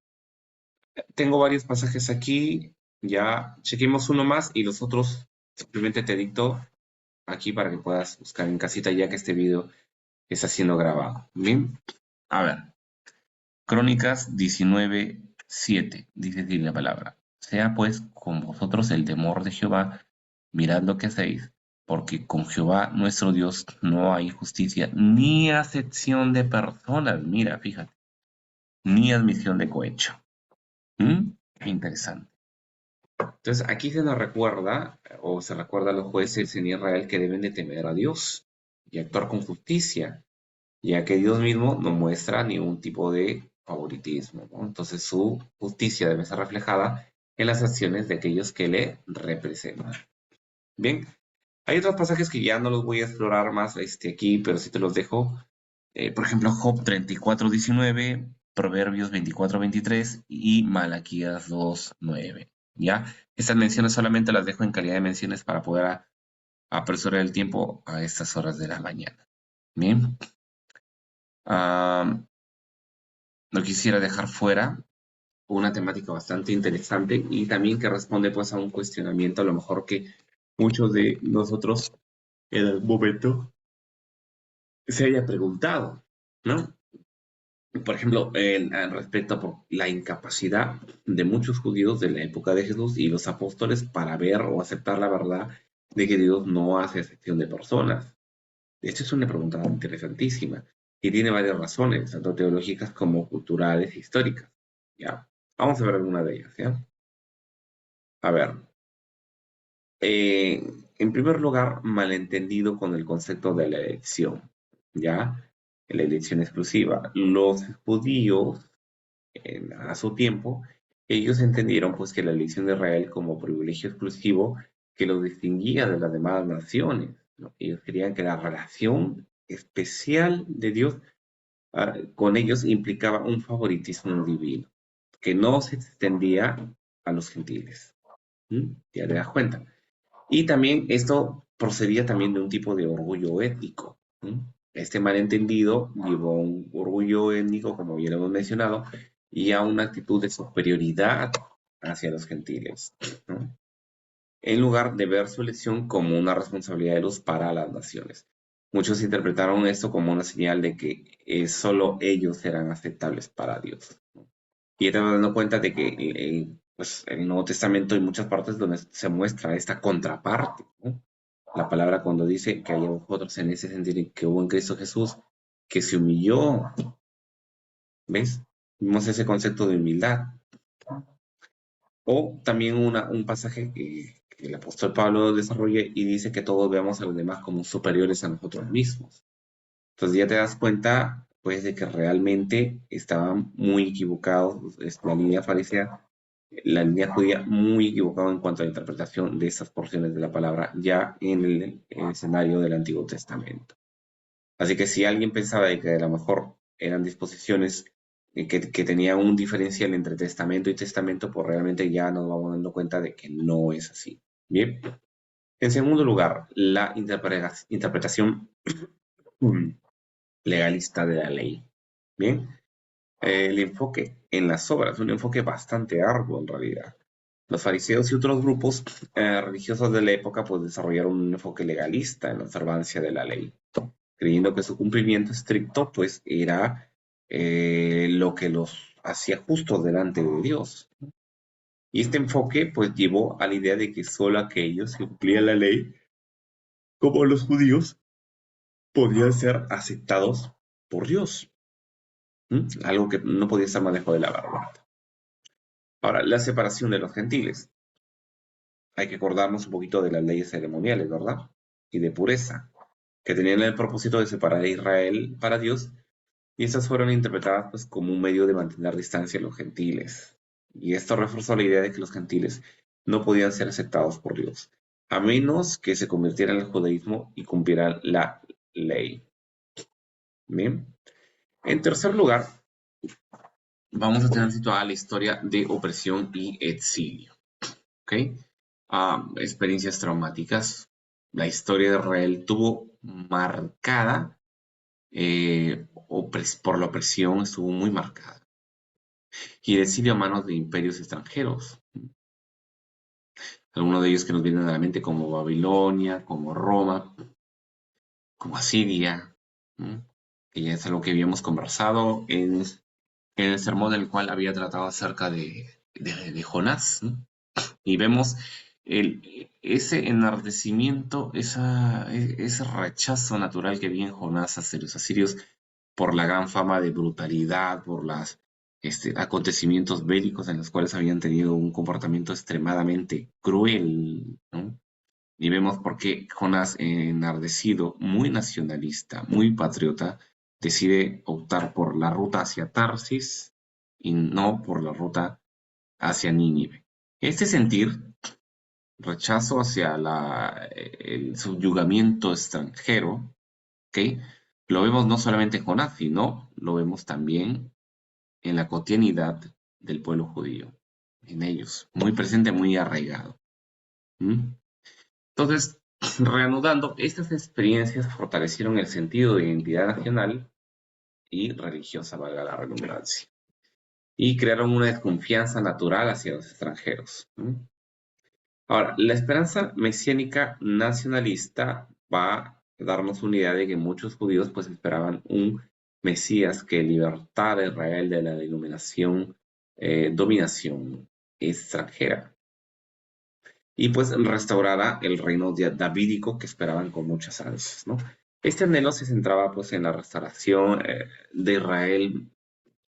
tengo varios pasajes aquí, ya chequemos uno más y los otros simplemente te dicto aquí para que puedas buscar en casita ya que este video está siendo grabado. Bien, a ver, Crónicas 19:7, dice así la palabra: sea pues con vosotros el temor de Jehová, mirad lo que hacéis, porque con Jehová nuestro Dios no hay justicia, ni acepción de personas, mira, fíjate, ni admisión de cohecho. Qué interesante. Entonces, aquí se nos recuerda, o se recuerda a los jueces en Israel que deben de temer a Dios y actuar con justicia, ya que Dios mismo no muestra ningún tipo de favoritismo, ¿no? Entonces, su justicia debe ser reflejada en las acciones de aquellos que le representan. Bien, hay otros pasajes que ya no los voy a explorar más aquí, pero sí te los dejo. Por ejemplo, Job 34:19, Proverbios 24:23 y Malaquías 2:9. ¿Ya? Estas menciones solamente las dejo en calidad de menciones para poder apresurar el tiempo a estas horas de la mañana. Bien. No quisiera dejar fuera una temática bastante interesante y también que responde pues a un cuestionamiento a lo mejor que muchos de nosotros en algún momento se haya preguntado, ¿no? Por ejemplo, respecto a la incapacidad de muchos judíos de la época de Jesús y los apóstoles para ver o aceptar la verdad de que Dios no hace excepción de personas. Esta es una pregunta interesantísima y tiene varias razones, tanto teológicas como culturales e históricas. ¿Ya? Vamos a ver alguna de ellas, ¿ya? A ver, en primer lugar, malentendido con el concepto de la elección, ¿ya? La elección exclusiva. Los judíos a su tiempo, ellos entendieron pues que la elección de Israel como privilegio exclusivo que los distinguía de las demás naciones, ¿no? Ellos querían que la relación especial de Dios con ellos implicaba un favoritismo divino, que no se extendía a los gentiles. Ya te das cuenta. Y también esto procedía también de un tipo de orgullo étnico. Este malentendido llevó a un orgullo étnico, como ya lo hemos mencionado, y a una actitud de superioridad hacia los gentiles, ¿no? En lugar de ver su elección como una responsabilidad de Dios para las naciones. Muchos interpretaron esto como una señal de que solo ellos serán aceptables para Dios, ¿no? Y estamos dando cuenta de que pues, en el Nuevo Testamento hay muchas partes donde se muestra esta contraparte, ¿no? La palabra cuando dice que hay vosotros en ese sentido que hubo en Cristo Jesús, que se humilló, ¿ves? Vimos ese concepto de humildad. O también un pasaje que el apóstol Pablo desarrolla y dice que todos veamos a los demás como superiores a nosotros mismos. Entonces ya te das cuenta, pues, de que realmente estaban muy equivocados, la línea farisea, la línea judía, muy equivocada en cuanto a la interpretación de estas porciones de la palabra ya en el escenario del Antiguo Testamento. Así que si alguien pensaba de que a lo mejor eran disposiciones que tenía un diferencial entre testamento y testamento, pues realmente ya nos vamos dando cuenta de que no es así. Bien. En segundo lugar, la interpretación legalista de la ley. Bien. El enfoque en las obras, un enfoque bastante arduo en realidad. Los fariseos y otros grupos religiosos de la época pues desarrollaron un enfoque legalista en la observancia de la ley, creyendo que su cumplimiento estricto pues era lo que los hacía justos delante de Dios. Y este enfoque pues llevó a la idea de que solo aquellos que cumplían la ley, como los judíos, podían ser aceptados por Dios. Algo que no podía estar más lejos de la verdad. Ahora, la separación de los gentiles. Hay que acordarnos un poquito de las leyes ceremoniales, ¿verdad? Y de pureza, que tenían el propósito de separar a Israel para Dios, y estas fueron interpretadas pues, como un medio de mantener distancia a los gentiles. Y esto reforzó la idea de que los gentiles no podían ser aceptados por Dios, a menos que se convirtieran al judaísmo y cumplieran la ley. Bien. En tercer lugar, vamos a tener situada la historia de opresión y exilio. ¿Ok? Experiencias traumáticas. La historia de Israel tuvo marcada, por la opresión, estuvo muy marcada. Y el exilio a manos de imperios extranjeros. Algunos de ellos que nos vienen a la mente como Babilonia, como Roma, como Asiria, que ya es algo que habíamos conversado en el sermón del cual había tratado acerca de Jonás, ¿no? Y vemos ese enardecimiento, ese rechazo natural que había en Jonás hacia los asirios por la gran fama de brutalidad, por los acontecimientos bélicos en los cuales habían tenido un comportamiento extremadamente cruel, ¿no? Y vemos por qué Jonás, enardecido, muy nacionalista, muy patriota, decide optar por la ruta hacia Tarsis y no por la ruta hacia Nínive. Este sentir, rechazo hacia el subyugamiento extranjero, ¿ok? Lo vemos no solamente en Jonás, sino lo vemos también en la cotidianidad del pueblo judío, en ellos, muy presente, muy arraigado. ¿Mm? Entonces, reanudando, estas experiencias fortalecieron el sentido de identidad nacional y religiosa, valga la redundancia, y crearon una desconfianza natural hacia los extranjeros. Ahora, la esperanza mesiánica nacionalista va a darnos una idea de que muchos judíos pues esperaban un Mesías que libertara a Israel de la dominación extranjera y pues restaurara el reino davídico que esperaban con muchas ansias, ¿no? Este anhelo se centraba pues en la restauración de Israel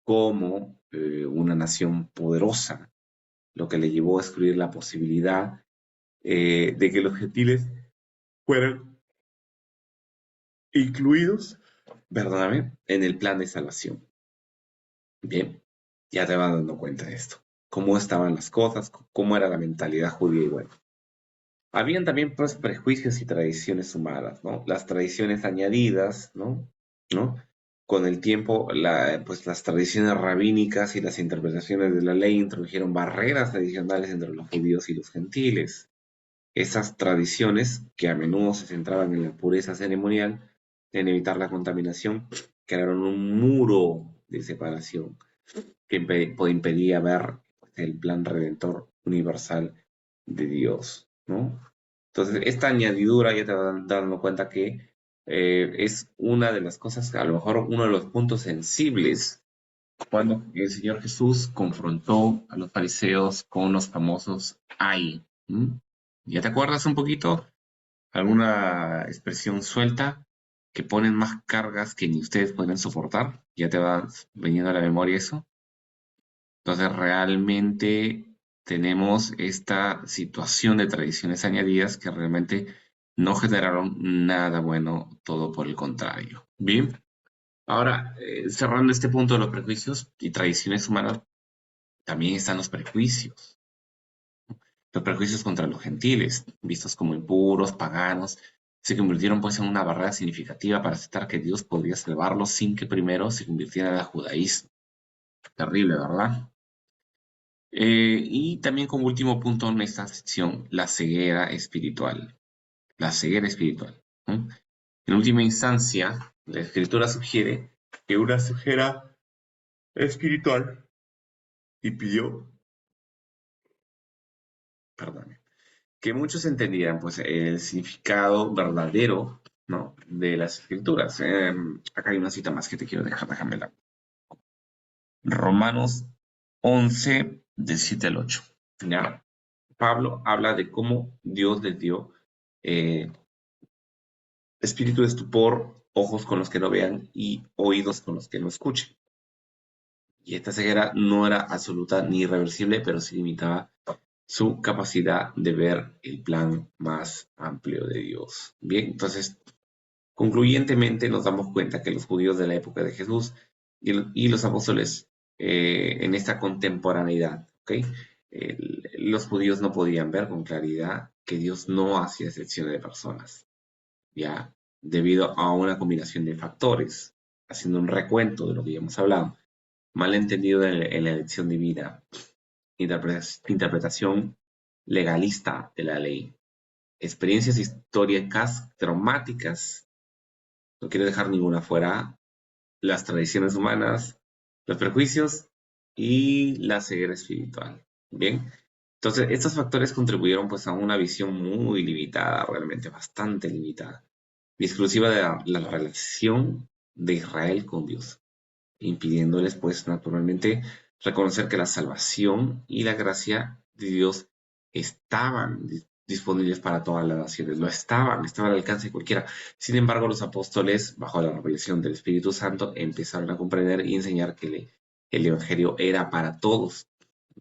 como una nación poderosa, lo que le llevó a excluir la posibilidad de que los gentiles fueran incluidos, perdóname, en el plan de salvación. Bien, ya te vas dando cuenta de esto. Cómo estaban las cosas, cómo era la mentalidad judía y bueno. Habían también pues prejuicios y tradiciones humanas, ¿no? Las tradiciones añadidas, ¿no? Con el tiempo, pues las tradiciones rabínicas y las interpretaciones de la ley introdujeron barreras adicionales entre los judíos y los gentiles. Esas tradiciones, que a menudo se centraban en la pureza ceremonial, en evitar la contaminación, crearon un muro de separación que impedía ver el plan redentor universal de Dios, ¿no? Entonces, esta añadidura ya te vas dando cuenta que es una de las cosas, a lo mejor uno de los puntos sensibles cuando el Señor Jesús confrontó a los fariseos con los famosos ay. ¿Ya te acuerdas un poquito? ¿Alguna expresión suelta que ponen más cargas que ni ustedes pueden soportar? ¿Ya te va veniendo a la memoria eso? Entonces, realmente tenemos esta situación de tradiciones añadidas que realmente no generaron nada bueno, todo por el contrario. Bien, ahora, cerrando este punto de los prejuicios y tradiciones humanas, también están los prejuicios. Los prejuicios contra los gentiles, vistos como impuros, paganos, se convirtieron pues en una barrera significativa para aceptar que Dios podría salvarlos sin que primero se convirtieran al judaísmo. Terrible, ¿verdad? Y también como último punto en esta sección, la ceguera espiritual. La ceguera espiritual, ¿no? En última instancia, la escritura sugiere que una ceguera espiritual impidió, perdón, que muchos entendieran pues el significado verdadero, ¿no?, de las escrituras. Acá hay una cita más que te quiero dejar, déjamela. Romanos 11, del 7 al 8. ¿Ya? Pablo habla de cómo Dios les dio eh, espíritu de estupor, ojos con los que no vean y oídos con los que no escuchen. Y esta ceguera no era absoluta ni irreversible, pero sí limitaba su capacidad de ver el plan más amplio de Dios. Bien, entonces, concluyentemente nos damos cuenta que los judíos de la época de Jesús y los apóstoles en esta contemporaneidad, ¿ok? Los judíos no podían ver con claridad que Dios no hacía excepción de personas, ¿ya? Debido a una combinación de factores, haciendo un recuento de lo que ya hemos hablado, malentendido en la elección divina, interpretación legalista de la ley, experiencias históricas traumáticas, no quiero dejar ninguna fuera, las tradiciones humanas, los prejuicios y la ceguera espiritual. Bien, entonces estos factores contribuyeron pues a una visión muy limitada, realmente bastante limitada, y exclusiva de la relación de Israel con Dios, impidiéndoles pues naturalmente reconocer que la salvación y la gracia de Dios estaban disponibles para todas las naciones, estaban al alcance de cualquiera. Sin embargo, los apóstoles, bajo la revelación del Espíritu Santo, empezaron a comprender y enseñar que el Evangelio era para todos,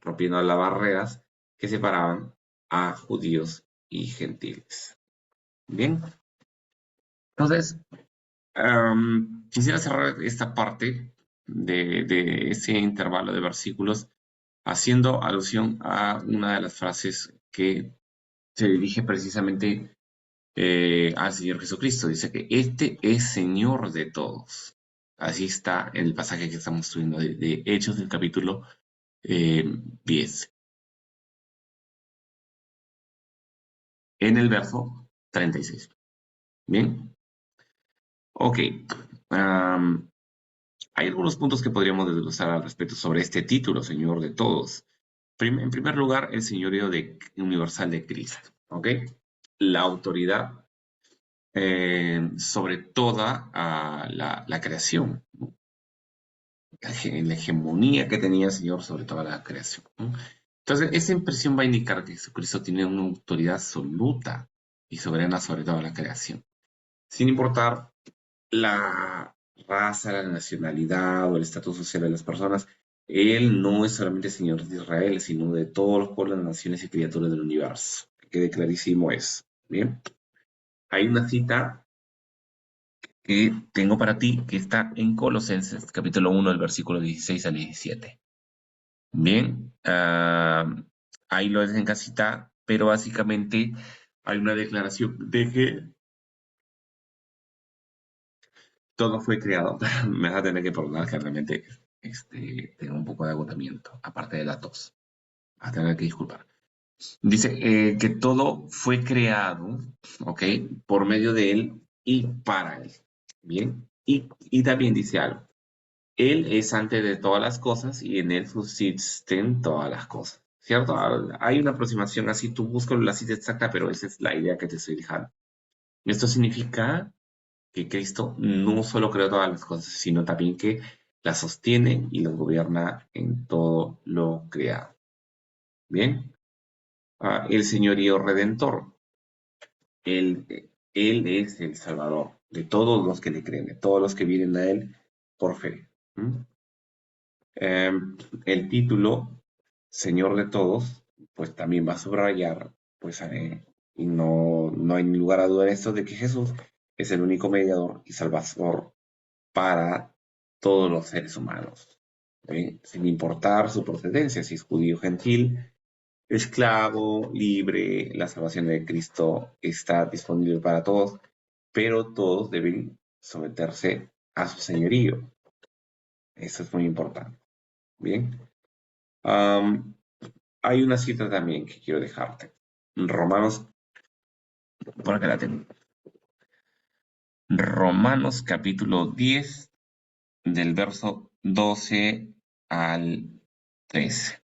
rompiendo las barreras que separaban a judíos y gentiles. Bien, entonces, quisiera cerrar esta parte de ese intervalo de versículos haciendo alusión a una de las frases que se dirige precisamente al Señor Jesucristo. Dice que este es Señor de todos. Así está en el pasaje que estamos estudiando de Hechos del capítulo 10, en el verso 36. Bien, ok. Um, Hay algunos puntos que podríamos desglosar al respecto sobre este título, Señor de todos. En primer lugar, el señorío universal de Cristo, ¿ok? La autoridad sobre toda la creación, ¿no? La hegemonía que tenía el Señor sobre toda la creación, ¿no? Entonces, esa impresión va a indicar que Jesucristo tiene una autoridad absoluta y soberana sobre toda la creación, sin importar la raza, la nacionalidad o el estatus social de las personas. Él no es solamente Señor de Israel, sino de todos los pueblos, naciones y criaturas del universo. Que quede clarísimo eso. Bien, hay una cita que tengo para ti que está en Colosenses, capítulo 1, del versículo 16 al 17. Bien, ahí lo dejen en casita, pero básicamente hay una declaración de que todo fue creado. Me vas a tener que perdonar que realmente tengo un poco de agotamiento, aparte de la tos. Vas a tener que disculpar. Dice que todo fue creado, ¿ok? Por medio de él y para él. Bien. Y también dice algo. Él es antes de todas las cosas y en él subsisten todas las cosas. ¿Cierto? Hay una aproximación así, tú buscas la cita exacta, pero esa es la idea que te estoy dejando. Esto significa que Cristo no solo creó todas las cosas, sino también que las sostiene y las gobierna en todo lo creado. Bien, el señorío redentor, él, él es el Salvador de todos los que le creen, de todos los que vienen a Él por fe. ¿Mm? El título, Señor de todos, pues también va a subrayar, pues, y no hay lugar a duda en esto de que Jesús es el único mediador y salvador para todos los seres humanos, ¿sí? Sin importar su procedencia, si es judío o gentil, esclavo, libre, la salvación de Cristo está disponible para todos, pero todos deben someterse a su señorío. Eso es muy importante. Bien. Hay una cita también que quiero dejarte. Romanos, por acá la tengo. Romanos capítulo 10, del verso 12 al 13.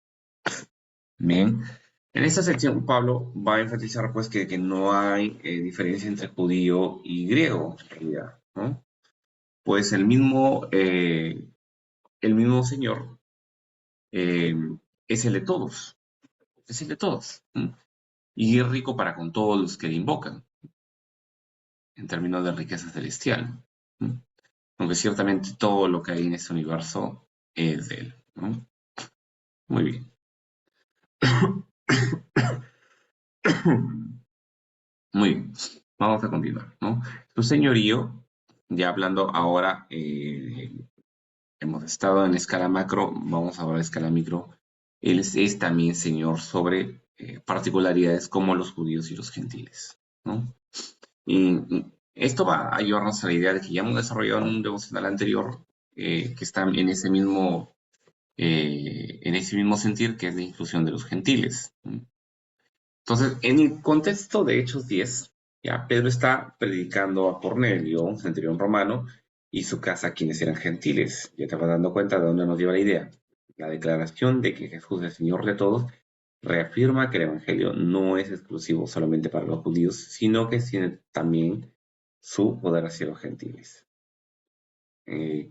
Bien. En esta sección, Pablo va a enfatizar pues que no hay diferencia entre judío y griego, en realidad, ¿no? Pues el mismo Señor eh, es el de todos, es el de todos, ¿no? Y es rico para con todos los que le invocan, en términos de riqueza celestial, ¿no? Aunque ciertamente todo lo que hay en este universo es de él, ¿no? Muy bien. Muy bien. Vamos a continuar, ¿no? Su señorío, ya hablando ahora, hemos estado en escala macro, vamos ahora a escala micro. Él es también señor sobre particularidades como los judíos y los gentiles, ¿no? Y esto va a llevarnos a la idea de que ya hemos desarrollado en un devocional anterior, que está en ese mismo sentir, que es la inclusión de los gentiles, ¿no? Entonces, en el contexto de Hechos 10, ya Pedro está predicando a Cornelio, un centurión romano, y su casa, quienes eran gentiles. Ya te vas dando cuenta de dónde nos lleva la idea. La declaración de que Jesús es Señor de todos reafirma que el Evangelio no es exclusivo solamente para los judíos, sino que tiene también su poder hacia los gentiles.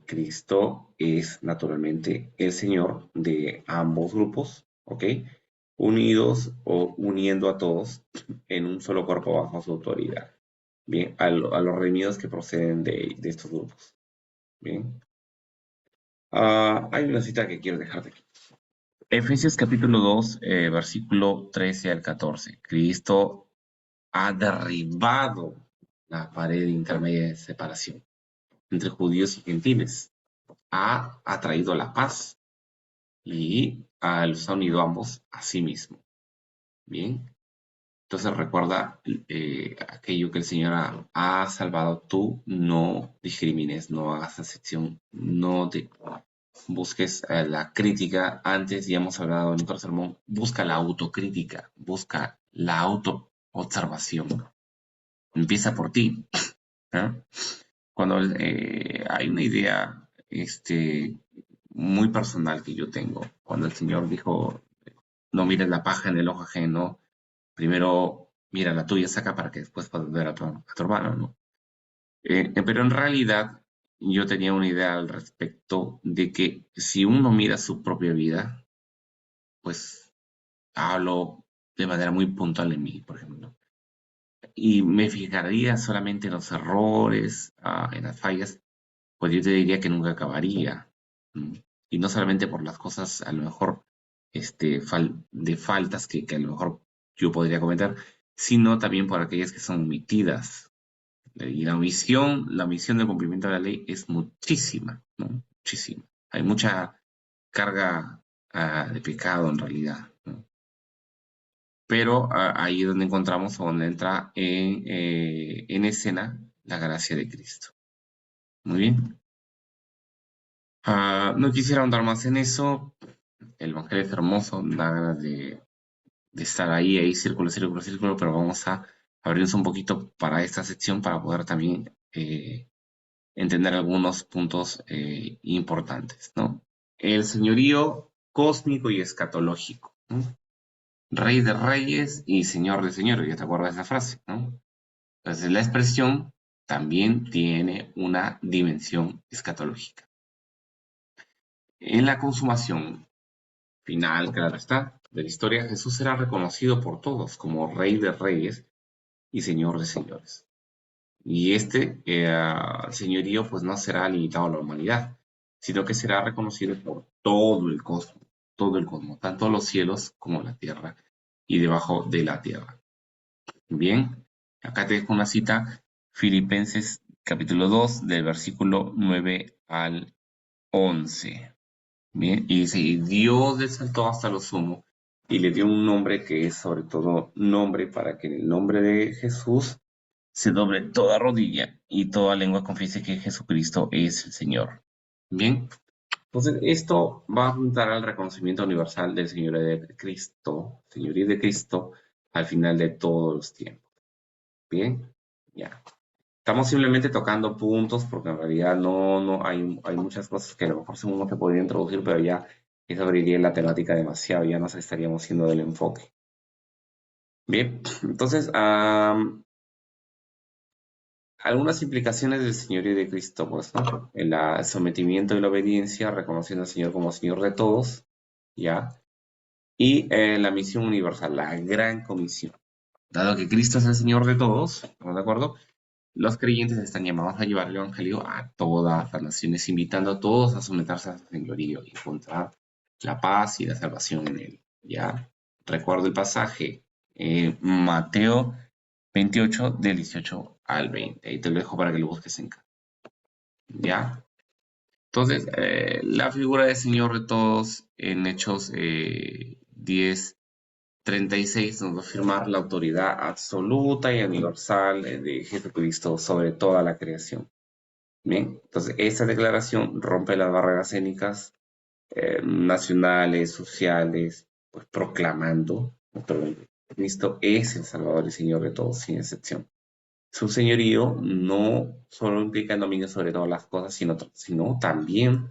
Cristo es naturalmente el Señor de ambos grupos, ¿ok? Unidos o uniendo a todos en un solo cuerpo bajo su autoridad. Bien, los redimidos que proceden de estos grupos. Bien. Hay una cita que quiero dejarte aquí. Efesios capítulo 2, versículo 13 al 14. Cristo ha derribado la pared intermedia de separación entre judíos y gentiles. Ha traído la paz y los ha unido ambos a sí mismo. Bien. Entonces recuerda aquello que el Señor ha salvado. Tú no discrimines, no hagas acepción, no te busques la crítica. Antes ya hemos hablado en otro sermón, busca la autocrítica, busca la autoobservación. Empieza por ti, ¿no? Cuando hay una idea muy personal que yo tengo, cuando el Señor dijo, no mires la paja en el ojo ajeno, primero mira la tuya, saca para que después puedas ver a tu hermano, ¿no? Pero en realidad yo tenía una idea al respecto de que si uno mira su propia vida, pues hablo de manera muy puntual en mí, por ejemplo, y me fijaría solamente en los errores, en las fallas, pues yo te diría que nunca acabaría. ¿No? Y no solamente por las cosas, a lo mejor, de faltas que a lo mejor yo podría cometer, sino también por aquellas que son omitidas. Y la omisión del cumplimiento de la ley es muchísima, ¿no? Muchísima. Hay mucha carga de pecado en realidad, ¿no? Pero ahí es donde encontramos o donde entra en escena la gracia de Cristo. Muy bien. No quisiera ahondar más en eso. El Evangelio es hermoso, da ganas de estar ahí, círculo, círculo, círculo, pero vamos a abrirnos un poquito para esta sección para poder también entender algunos puntos importantes, ¿no? El señorío cósmico y escatológico, ¿no? Rey de reyes y señor de señores, ya te acuerdas de esa frase, ¿no? Entonces la expresión también tiene una dimensión escatológica. En la consumación final, claro está, de la historia, Jesús será reconocido por todos como Rey de Reyes y Señor de Señores. Y este señorío pues no será limitado a la humanidad, sino que será reconocido por todo el cosmos, tanto los cielos como la tierra y debajo de la tierra. Bien, acá te dejo una cita, Filipenses capítulo 2, del versículo 9 al 11. Bien, y dice, y Dios exaltó hasta lo sumo y le dio un nombre que es sobre todo nombre para que en el nombre de Jesús se doble toda rodilla y toda lengua confiese que Jesucristo es el Señor. Bien, Entonces, esto va a apuntar al reconocimiento universal del Señorío de Cristo al final de todos los tiempos. Bien, ya. Estamos simplemente tocando puntos porque en realidad no hay muchas cosas que a lo mejor uno se podría introducir, pero ya eso abriría la temática demasiado, ya nos estaríamos yendo del enfoque. Bien, entonces, algunas implicaciones del señorío de Cristo, pues, ¿no? El sometimiento y la obediencia, reconociendo al Señor como Señor de todos, ¿ya? Y la misión universal, la gran comisión. Dado que Cristo es el Señor de todos, ¿estamos de acuerdo? Los creyentes están llamados a llevar el Evangelio a todas las naciones, invitando a todos a someterse a su señorío y encontrar la paz y la salvación en él. ¿Ya? Recuerdo el pasaje, Mateo 28, del 18 al 20. Ahí te lo dejo para que lo busques en casa. ¿Ya? Entonces, la figura del Señor de todos en Hechos 10, 36 nos va a afirmar la autoridad absoluta y universal de Jesucristo sobre toda la creación. Bien, entonces esta declaración rompe las barreras étnicas, nacionales, sociales, pues proclamando que Cristo es el Salvador y Señor de todos, sin excepción. Su señorío no solo implica el dominio sobre todas las cosas, sino también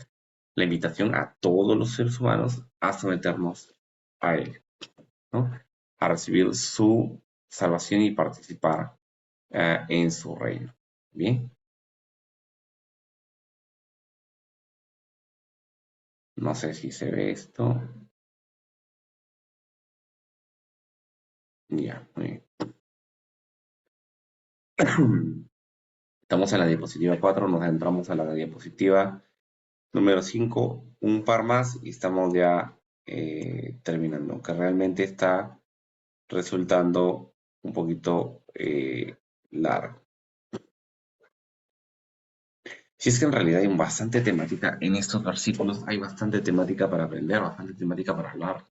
la invitación a todos los seres humanos a someternos a Él, ¿no? A recibir su salvación y participar en su reino. Bien, no sé si se ve esto. Ya, muy bien. Estamos en la diapositiva 4, nos entramos a la diapositiva número 5, un par más y estamos ya terminando, que realmente está resultando un poquito largo. Si es que en realidad hay bastante temática en estos versículos, hay bastante temática para aprender, bastante temática para hablar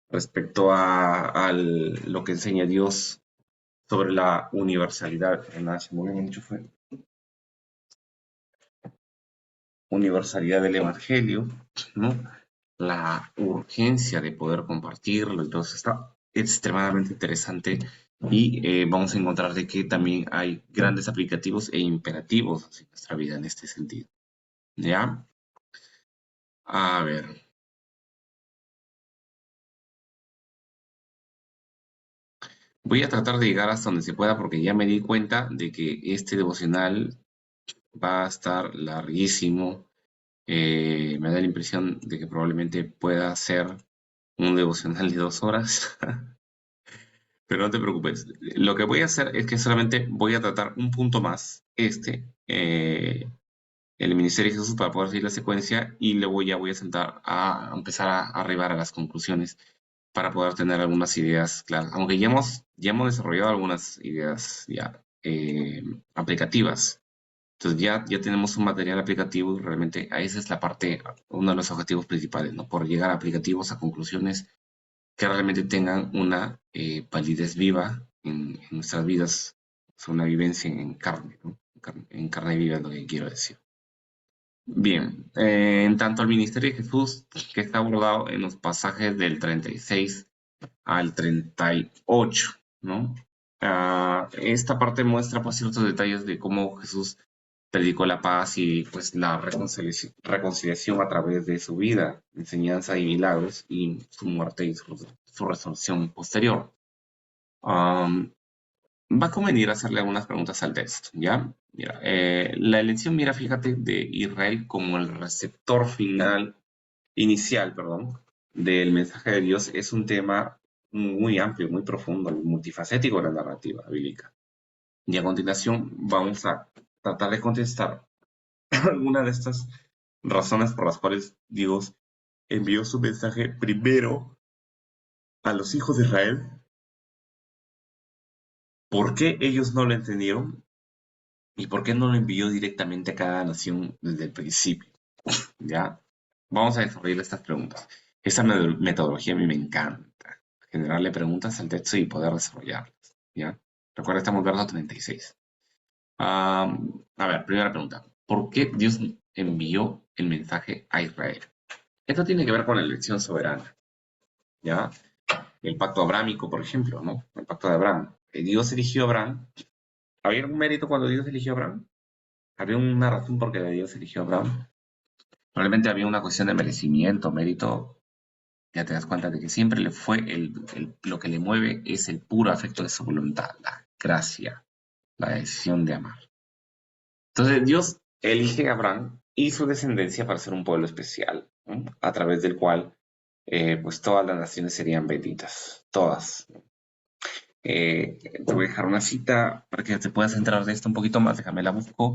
respecto a lo que enseña Dios sobre la universalidad. Se mueve mucho fue universalidad del Evangelio, ¿no? La urgencia de poder compartirlo, entonces está extremadamente interesante y vamos a encontrar de que también hay grandes aplicativos e imperativos en nuestra vida en este sentido. ¿Ya? A ver. Voy a tratar de llegar hasta donde se pueda porque ya me di cuenta de que este devocional va a estar larguísimo. Me da la impresión de que probablemente pueda ser un devocional de 2 horas. Pero no te preocupes. Lo que voy a hacer es que solamente voy a tratar un punto más, el ministerio de Jesús, para poder seguir la secuencia y luego ya voy a sentar a empezar a arribar a las conclusiones para poder tener algunas ideas claras. Aunque ya hemos desarrollado algunas ideas ya aplicativas. Entonces ya tenemos un material aplicativo y realmente esa es la parte, uno de los objetivos principales, ¿no? Por llegar a aplicativos, a conclusiones que realmente tengan una validez viva en nuestras vidas, o sea, una vivencia en carne, ¿no? En carne viva es lo que quiero decir. Bien, en tanto el ministerio de Jesús, que está abordado en los pasajes del 36 al 38, ¿no? Esta parte muestra pues ciertos detalles de cómo Jesús predicó la paz y pues la reconciliación a través de su vida, enseñanza y milagros y su muerte y su resurrección posterior. Um, Va a convenir hacerle algunas preguntas al texto, ¿ya? Mira, la elección, mira, fíjate, de Israel como el receptor final, inicial, perdón, del mensaje de Dios es un tema muy amplio, muy profundo, multifacético de la narrativa bíblica. Y a continuación vamos a tratar de contestar algunas de estas razones por las cuales Dios envió su mensaje primero a los hijos de Israel, por qué ellos no lo entendieron y por qué no lo envió directamente a cada nación desde el principio. ¿Ya? Vamos a desarrollar estas preguntas. Esta metodología a mí me encanta. Generarle preguntas al texto y poder desarrollarlas. ¿Ya? Recuerda, estamos en verso 36. A ver, primera pregunta. ¿Por qué Dios envió el mensaje a Israel. Esto tiene que ver con la elección soberana, ¿ya? El pacto abrámico, por ejemplo, ¿no? El pacto de Abraham. Dios eligió a Abraham. ¿Había algún mérito cuando Dios eligió a Abraham? ¿Había una razón por qué Dios eligió a Abraham? Probablemente había una cuestión de merecimiento, mérito. Ya te das cuenta de que siempre le fue lo que le mueve es el puro afecto de su voluntad, la gracia, la decisión de amar. Entonces Dios elige a Abraham y su descendencia para ser un pueblo especial, ¿no? A través del cual pues todas las naciones serían benditas, todas. Te voy a dejar una cita para que te puedas entrar de esto un poquito más, déjame la busco.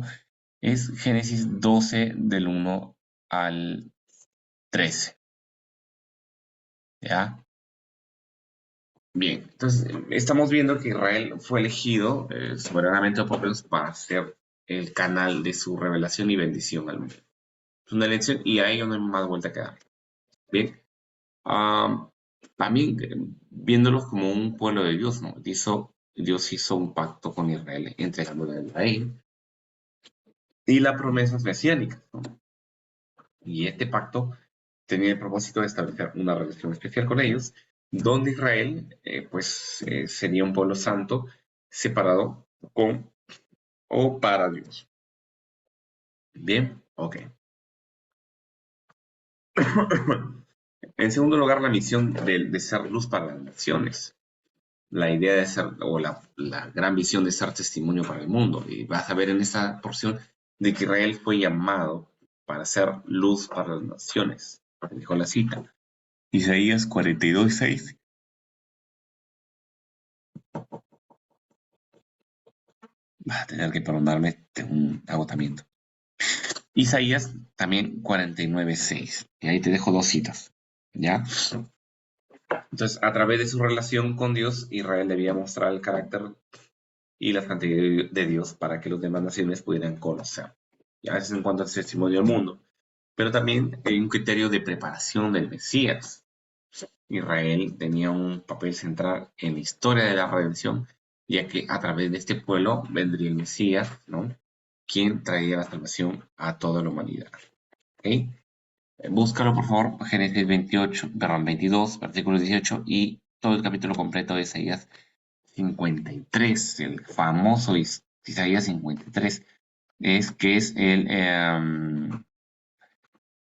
Es Génesis 12 del 1 al 13. ¿Ya? Bien, entonces estamos viendo que Israel fue elegido soberanamente por Dios para ser el canal de su revelación y bendición al mundo. Es una elección y a ello no hay más vuelta que dar. Bien, también viéndolos como un pueblo de Dios, ¿no? Dios hizo un pacto con Israel entregándole a Israel y las promesas mesiánicas, ¿no? Y este pacto tenía el propósito de establecer una relación especial con ellos, donde Israel sería un pueblo santo separado con o para Dios. Bien, ok. En segundo lugar, la misión de ser luz para las naciones. La idea de ser, o la gran visión de ser testimonio para el mundo. Y vas a ver en esta porción de que Israel fue llamado para ser luz para las naciones. Dijo la cita. Isaías 42:6. Vas a tener que perdonarme de un agotamiento. Isaías también 49:6. Y ahí te dejo dos citas. ¿Ya? Entonces, a través de su relación con Dios, Israel debía mostrar el carácter y la santidad de Dios para que los demás naciones pudieran conocer. Ya es en cuanto al testimonio del mundo. Pero también hay un criterio de preparación del Mesías. Israel tenía un papel central en la historia de la redención, ya que a través de este pueblo vendría el Mesías, ¿no? Quien traería la salvación a toda la humanidad. ¿Okay? Búscalo, por favor, Génesis 22, versículo 18, y todo el capítulo completo de Isaías 53, el famoso Isaías 53, que es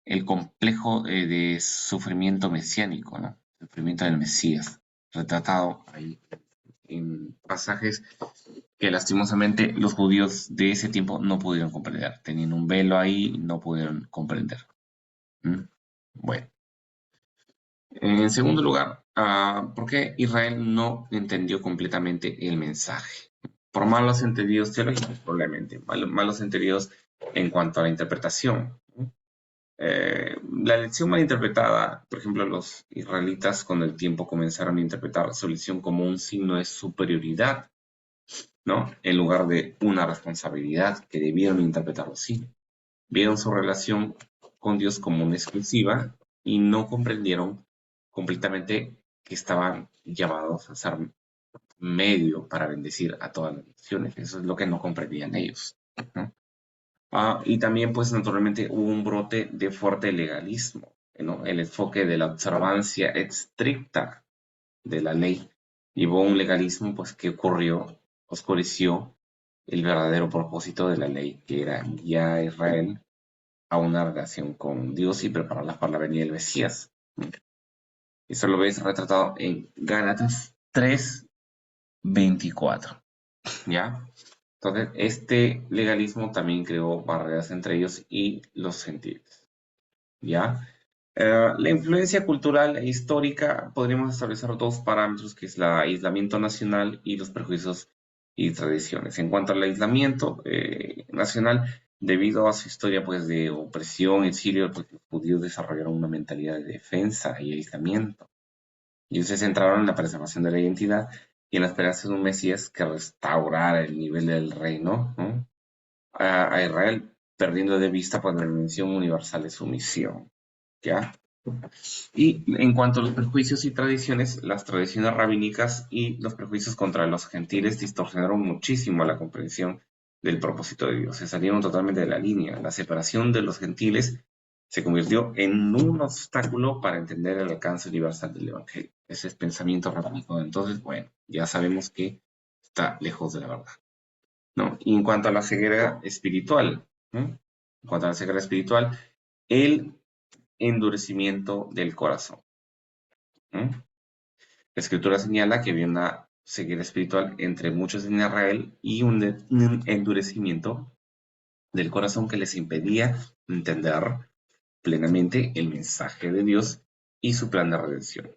el complejo de sufrimiento mesiánico, ¿no? El sufrimiento del Mesías, retratado ahí en pasajes que lastimosamente los judíos de ese tiempo no pudieron comprender. Tenían un velo ahí y no pudieron comprender. ¿Mm? Bueno. En segundo lugar, ¿por qué Israel no entendió completamente el mensaje? Por malos entendidos teológicos, probablemente, malos entendidos en cuanto a la interpretación. La lección mal interpretada, por ejemplo, los israelitas con el tiempo comenzaron a interpretar su lección como un signo de superioridad, ¿no? En lugar de una responsabilidad que debieron interpretarlo así. Vieron su relación con Dios como una exclusiva y no comprendieron completamente que estaban llamados a ser medio para bendecir a todas las naciones. Eso es lo que no comprendían ellos, ¿no? Y también, pues, naturalmente hubo un brote de fuerte legalismo, ¿no? El enfoque de la observancia estricta de la ley llevó a un legalismo, pues, que oscureció el verdadero propósito de la ley, que era guiar a Israel a una relación con Dios y prepararla para la venida del Mesías. Eso lo ves retratado en Gálatas 3:24, ¿ya? Entonces, este legalismo también creó barreras entre ellos y los gentiles, ¿ya? La influencia cultural e histórica, podríamos establecer dos parámetros, que es el aislamiento nacional y los prejuicios y tradiciones. En cuanto al aislamiento nacional, debido a su historia pues, de opresión, exilio, pues, los judíos desarrollaron una mentalidad de defensa y aislamiento. Ellos se centraron en la preservación de la identidad y en la esperanza de un Mesías que restaurara el nivel del reino, ¿no? a Israel, perdiendo de vista pues, la dimensión universal de su misión. ¿Ya? Y en cuanto a los prejuicios y tradiciones, las tradiciones rabínicas y los prejuicios contra los gentiles distorsionaron muchísimo la comprensión del propósito de Dios. Se salieron totalmente de la línea. La separación de los gentiles se convirtió en un obstáculo para entender el alcance universal del Evangelio. Ese es pensamiento rabínico. Entonces, bueno, ya sabemos que está lejos de la verdad, ¿no? Y en cuanto a la ceguera espiritual, ¿no? En cuanto a la ceguera espiritual, el endurecimiento del corazón, ¿no? La escritura señala que había una ceguera espiritual entre muchos en Israel y un endurecimiento del corazón que les impedía entender plenamente el mensaje de Dios y su plan de redención.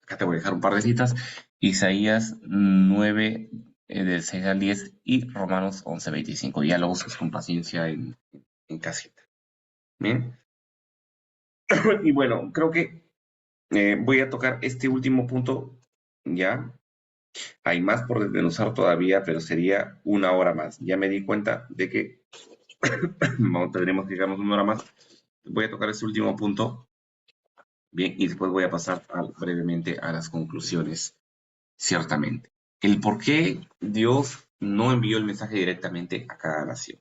Acá te voy a dejar un par de citas: Isaías 9, del 6 al 10, y Romanos 11, 25. Ya lo buscas con paciencia en casita. Bien. Y bueno, creo que voy a tocar este último punto ya. Hay más por desmenuzar todavía, pero sería una hora más. Ya me di cuenta de que tendremos que llegarnos una hora más. Voy a tocar este último punto, bien, y después voy a pasar brevemente a las conclusiones, ciertamente. El por qué Dios no envió el mensaje directamente a cada nación.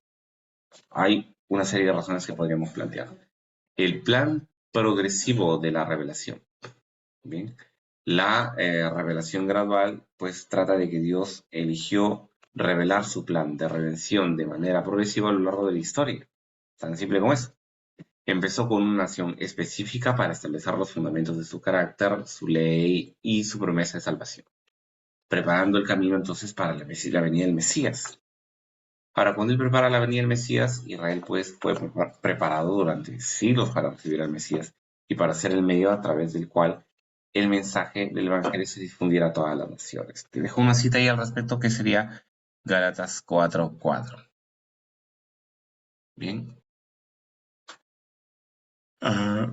Hay una serie de razones que podríamos plantear. El plan progresivo de la revelación. Bien. La revelación gradual, pues trata de que Dios eligió revelar su plan de redención de manera progresiva a lo largo de la historia. Tan simple como eso. Empezó con una nación específica para establecer los fundamentos de su carácter, su ley y su promesa de salvación, preparando el camino entonces para la venida del Mesías. Ahora, cuando él prepara la venida del Mesías, Israel pues fue preparado durante siglos para recibir al Mesías y para ser el medio a través del cual el mensaje del Evangelio se difundiera a todas las naciones. Te dejo una cita ahí al respecto que sería Gálatas 4:4. Bien. Ah,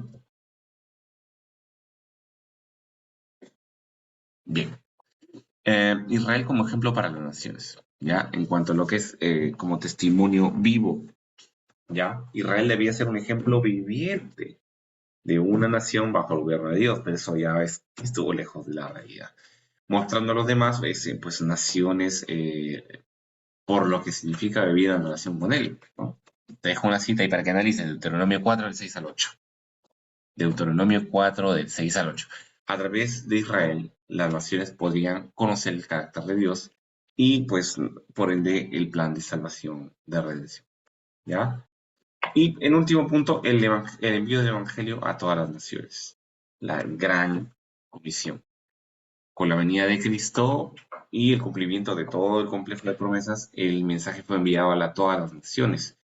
bien. Israel como ejemplo para las naciones, ¿ya? En cuanto a lo que es como testimonio vivo, ¿ya? Israel debía ser un ejemplo viviente de una nación bajo el gobierno de Dios, pero eso ya estuvo lejos de la realidad. Mostrando a los demás, pues, naciones por lo que significa vivir en relación con él, ¿no? Te dejo una cita ahí para que analices: Deuteronomio 4, del 6 al 8. Deuteronomio 4, del 6 al 8. A través de Israel, las naciones podrían conocer el carácter de Dios y, pues, por ende, el plan de salvación, de redención, ¿ya? Y en último punto, el envío del Evangelio a todas las naciones. La gran comisión. Con la venida de Cristo y el cumplimiento de todo el complejo de promesas, el mensaje fue enviado a todas las naciones.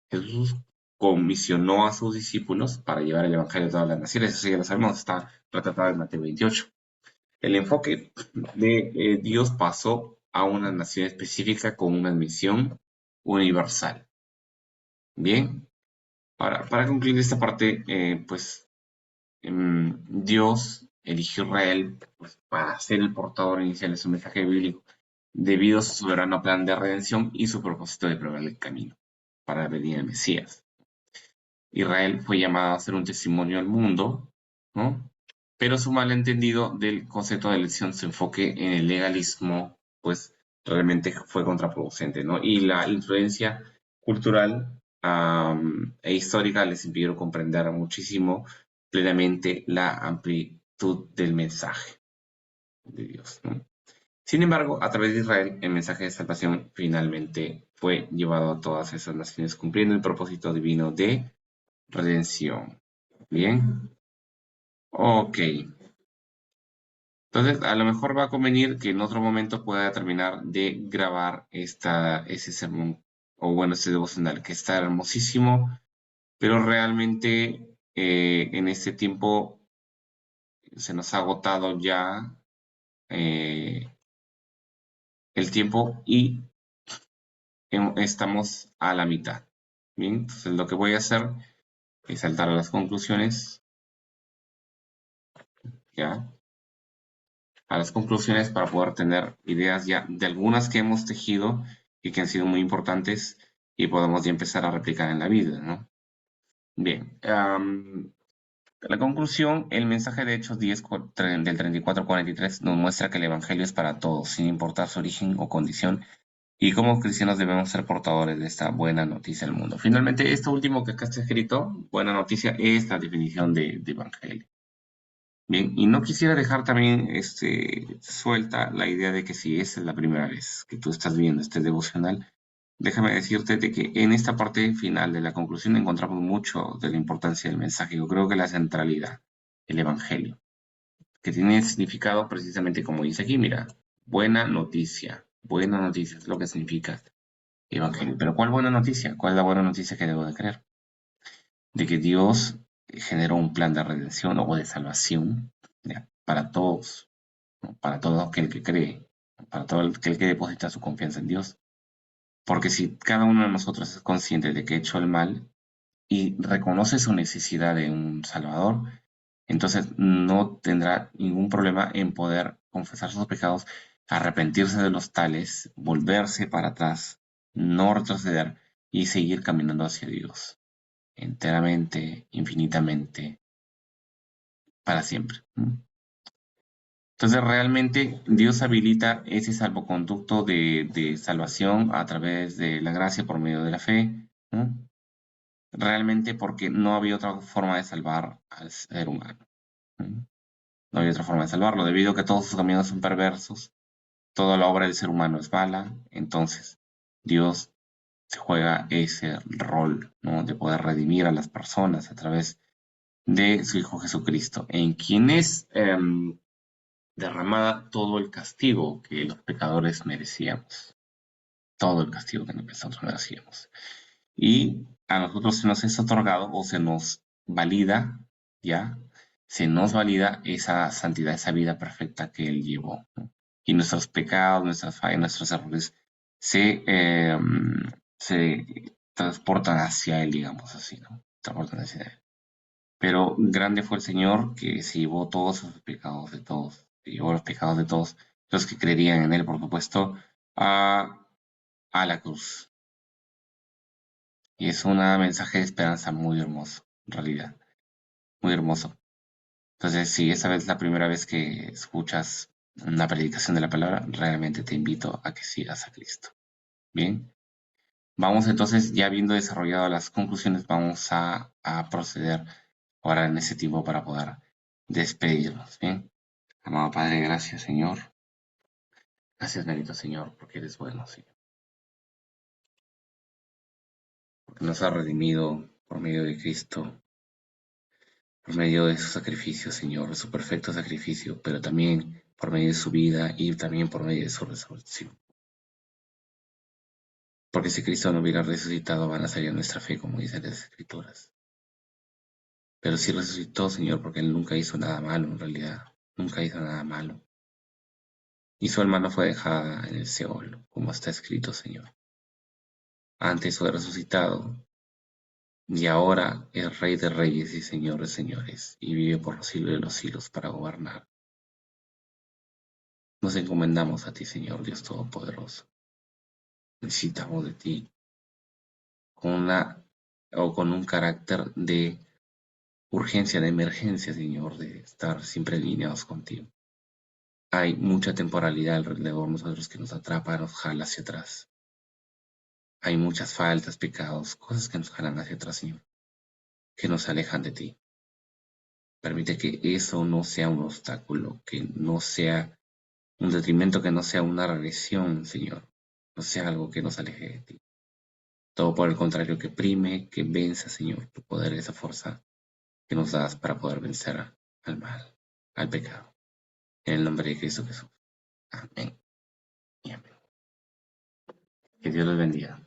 Jesús comisionó a sus discípulos para llevar el Evangelio a todas las naciones. Eso ya lo sabemos, está retratado en Mateo 28. El enfoque de Dios pasó a una nación específica con una misión universal. Bien, para concluir esta parte, pues Dios eligió a Israel, pues, para ser el portador inicial de su mensaje bíblico, debido a su soberano plan de redención y su propósito de preparar el camino para la venida del Mesías. Israel fue llamado a ser un testimonio al mundo, ¿no? Pero su malentendido del concepto de elección, su enfoque en el legalismo, pues realmente fue contraproducente, ¿no? Y la influencia cultural e histórica les impidió comprender muchísimo plenamente la amplitud del mensaje de Dios, ¿no? Sin embargo, a través de Israel, el mensaje de salvación finalmente fue llevado a todas esas naciones, cumpliendo el propósito divino de redención. Bien, ok. Entonces, a lo mejor va a convenir que en otro momento pueda terminar de grabar ese sermón, o bueno, ese devocional, que está hermosísimo, pero realmente en este tiempo se nos ha agotado ya eh, el tiempo y estamos a la mitad. Bien, entonces lo que voy a hacer es saltar a las conclusiones, ¿ya? A las conclusiones para poder tener ideas ya de algunas que hemos tejido y que han sido muy importantes y podemos ya empezar a replicar en la vida, ¿no? Bien, la conclusión: el mensaje de Hechos 10 del 34 al 43 nos muestra que el Evangelio es para todos, sin importar su origen o condición, Y como cristianos debemos ser portadores de esta buena noticia al mundo. Finalmente, esto último que acá está escrito, buena noticia, es la definición de evangelio. Bien, y no quisiera dejar también suelta la idea de que si esa es la primera vez que tú estás viendo este devocional, déjame decirte de que en esta parte final de la conclusión encontramos mucho de la importancia del mensaje. Yo creo que la centralidad, el evangelio, que tiene significado precisamente como dice aquí, mira, buena noticia es lo que significa evangelio. Pero ¿cuál buena noticia? ¿Cuál es la buena noticia que debo de creer? De que Dios generó un plan de redención o de salvación, ¿ya? Para todos, ¿no? Para todo aquel que cree, para todo aquel que deposita su confianza en Dios. Porque si cada uno de nosotros es consciente de que ha hecho el mal y reconoce su necesidad de un Salvador, entonces no tendrá ningún problema en poder confesar sus pecados, arrepentirse de los tales, volverse para atrás, no retroceder y seguir caminando hacia Dios, enteramente, infinitamente, para siempre. Entonces realmente Dios habilita ese salvoconducto de salvación a través de la gracia por medio de la fe, ¿no? Realmente porque no había otra forma de salvar al ser humano. ¿No? No había otra forma de salvarlo, debido a que todos sus caminos son perversos, toda la obra del ser humano es mala, entonces Dios se juega ese rol, ¿no? De poder redimir a las personas a través de su Hijo Jesucristo, en quien es derramada todo el castigo que los pecadores merecíamos, todo el castigo que nosotros merecíamos. Y a nosotros se nos es otorgado o se nos valida, ¿ya? Se nos valida esa santidad, esa vida perfecta que Él llevó, ¿no? Y nuestros pecados, nuestras fallas, nuestros errores se, eh, se transportan hacia Él, digamos así, ¿no? Transportan hacia Él. Pero grande fue el Señor que se llevó todos sus pecados de todos, se llevó los pecados de todos los que creerían en Él, por supuesto, a la cruz. Y es un mensaje de esperanza muy hermoso, en realidad, muy hermoso. Entonces, si esa es la primera vez que escuchas una predicación de la palabra, realmente te invito a que sigas a Cristo. Bien, vamos entonces, ya habiendo desarrollado las conclusiones, vamos a proceder ahora en ese tiempo para poder despedirnos. Bien, amado Padre, gracias Señor. Gracias, bendito Señor, porque eres bueno, Señor. Porque nos has redimido por medio de Cristo, por medio de su sacrificio, Señor, de su perfecto sacrificio, pero también por medio de su vida y también por medio de su resurrección. Porque si Cristo no hubiera resucitado, van a salir nuestra fe, como dicen las Escrituras. Pero sí resucitó, Señor, porque Él nunca hizo nada malo, en realidad. Nunca hizo nada malo. Y su alma no fue dejada en el Seol, como está escrito, Señor. Antes fue resucitado, y ahora es Rey de Reyes y Señor de Señores, y vive por los siglos de los siglos para gobernar. Nos encomendamos a ti, Señor Dios Todopoderoso. Necesitamos de ti con con un carácter de urgencia, de emergencia, Señor, de estar siempre alineados contigo. Hay mucha temporalidad alrededor de nosotros que nos atrapa, nos jala hacia atrás. Hay muchas faltas, pecados, cosas que nos jalan hacia atrás, Señor, que nos alejan de ti. Permite que eso no sea un obstáculo, que no sea un detrimento, que no sea una regresión, Señor, no sea algo que nos aleje de ti. Todo por el contrario, que prime, que venza, Señor, tu poder, esa fuerza que nos das para poder vencer al mal, al pecado. En el nombre de Cristo Jesús. Amén y amén. Que Dios los bendiga.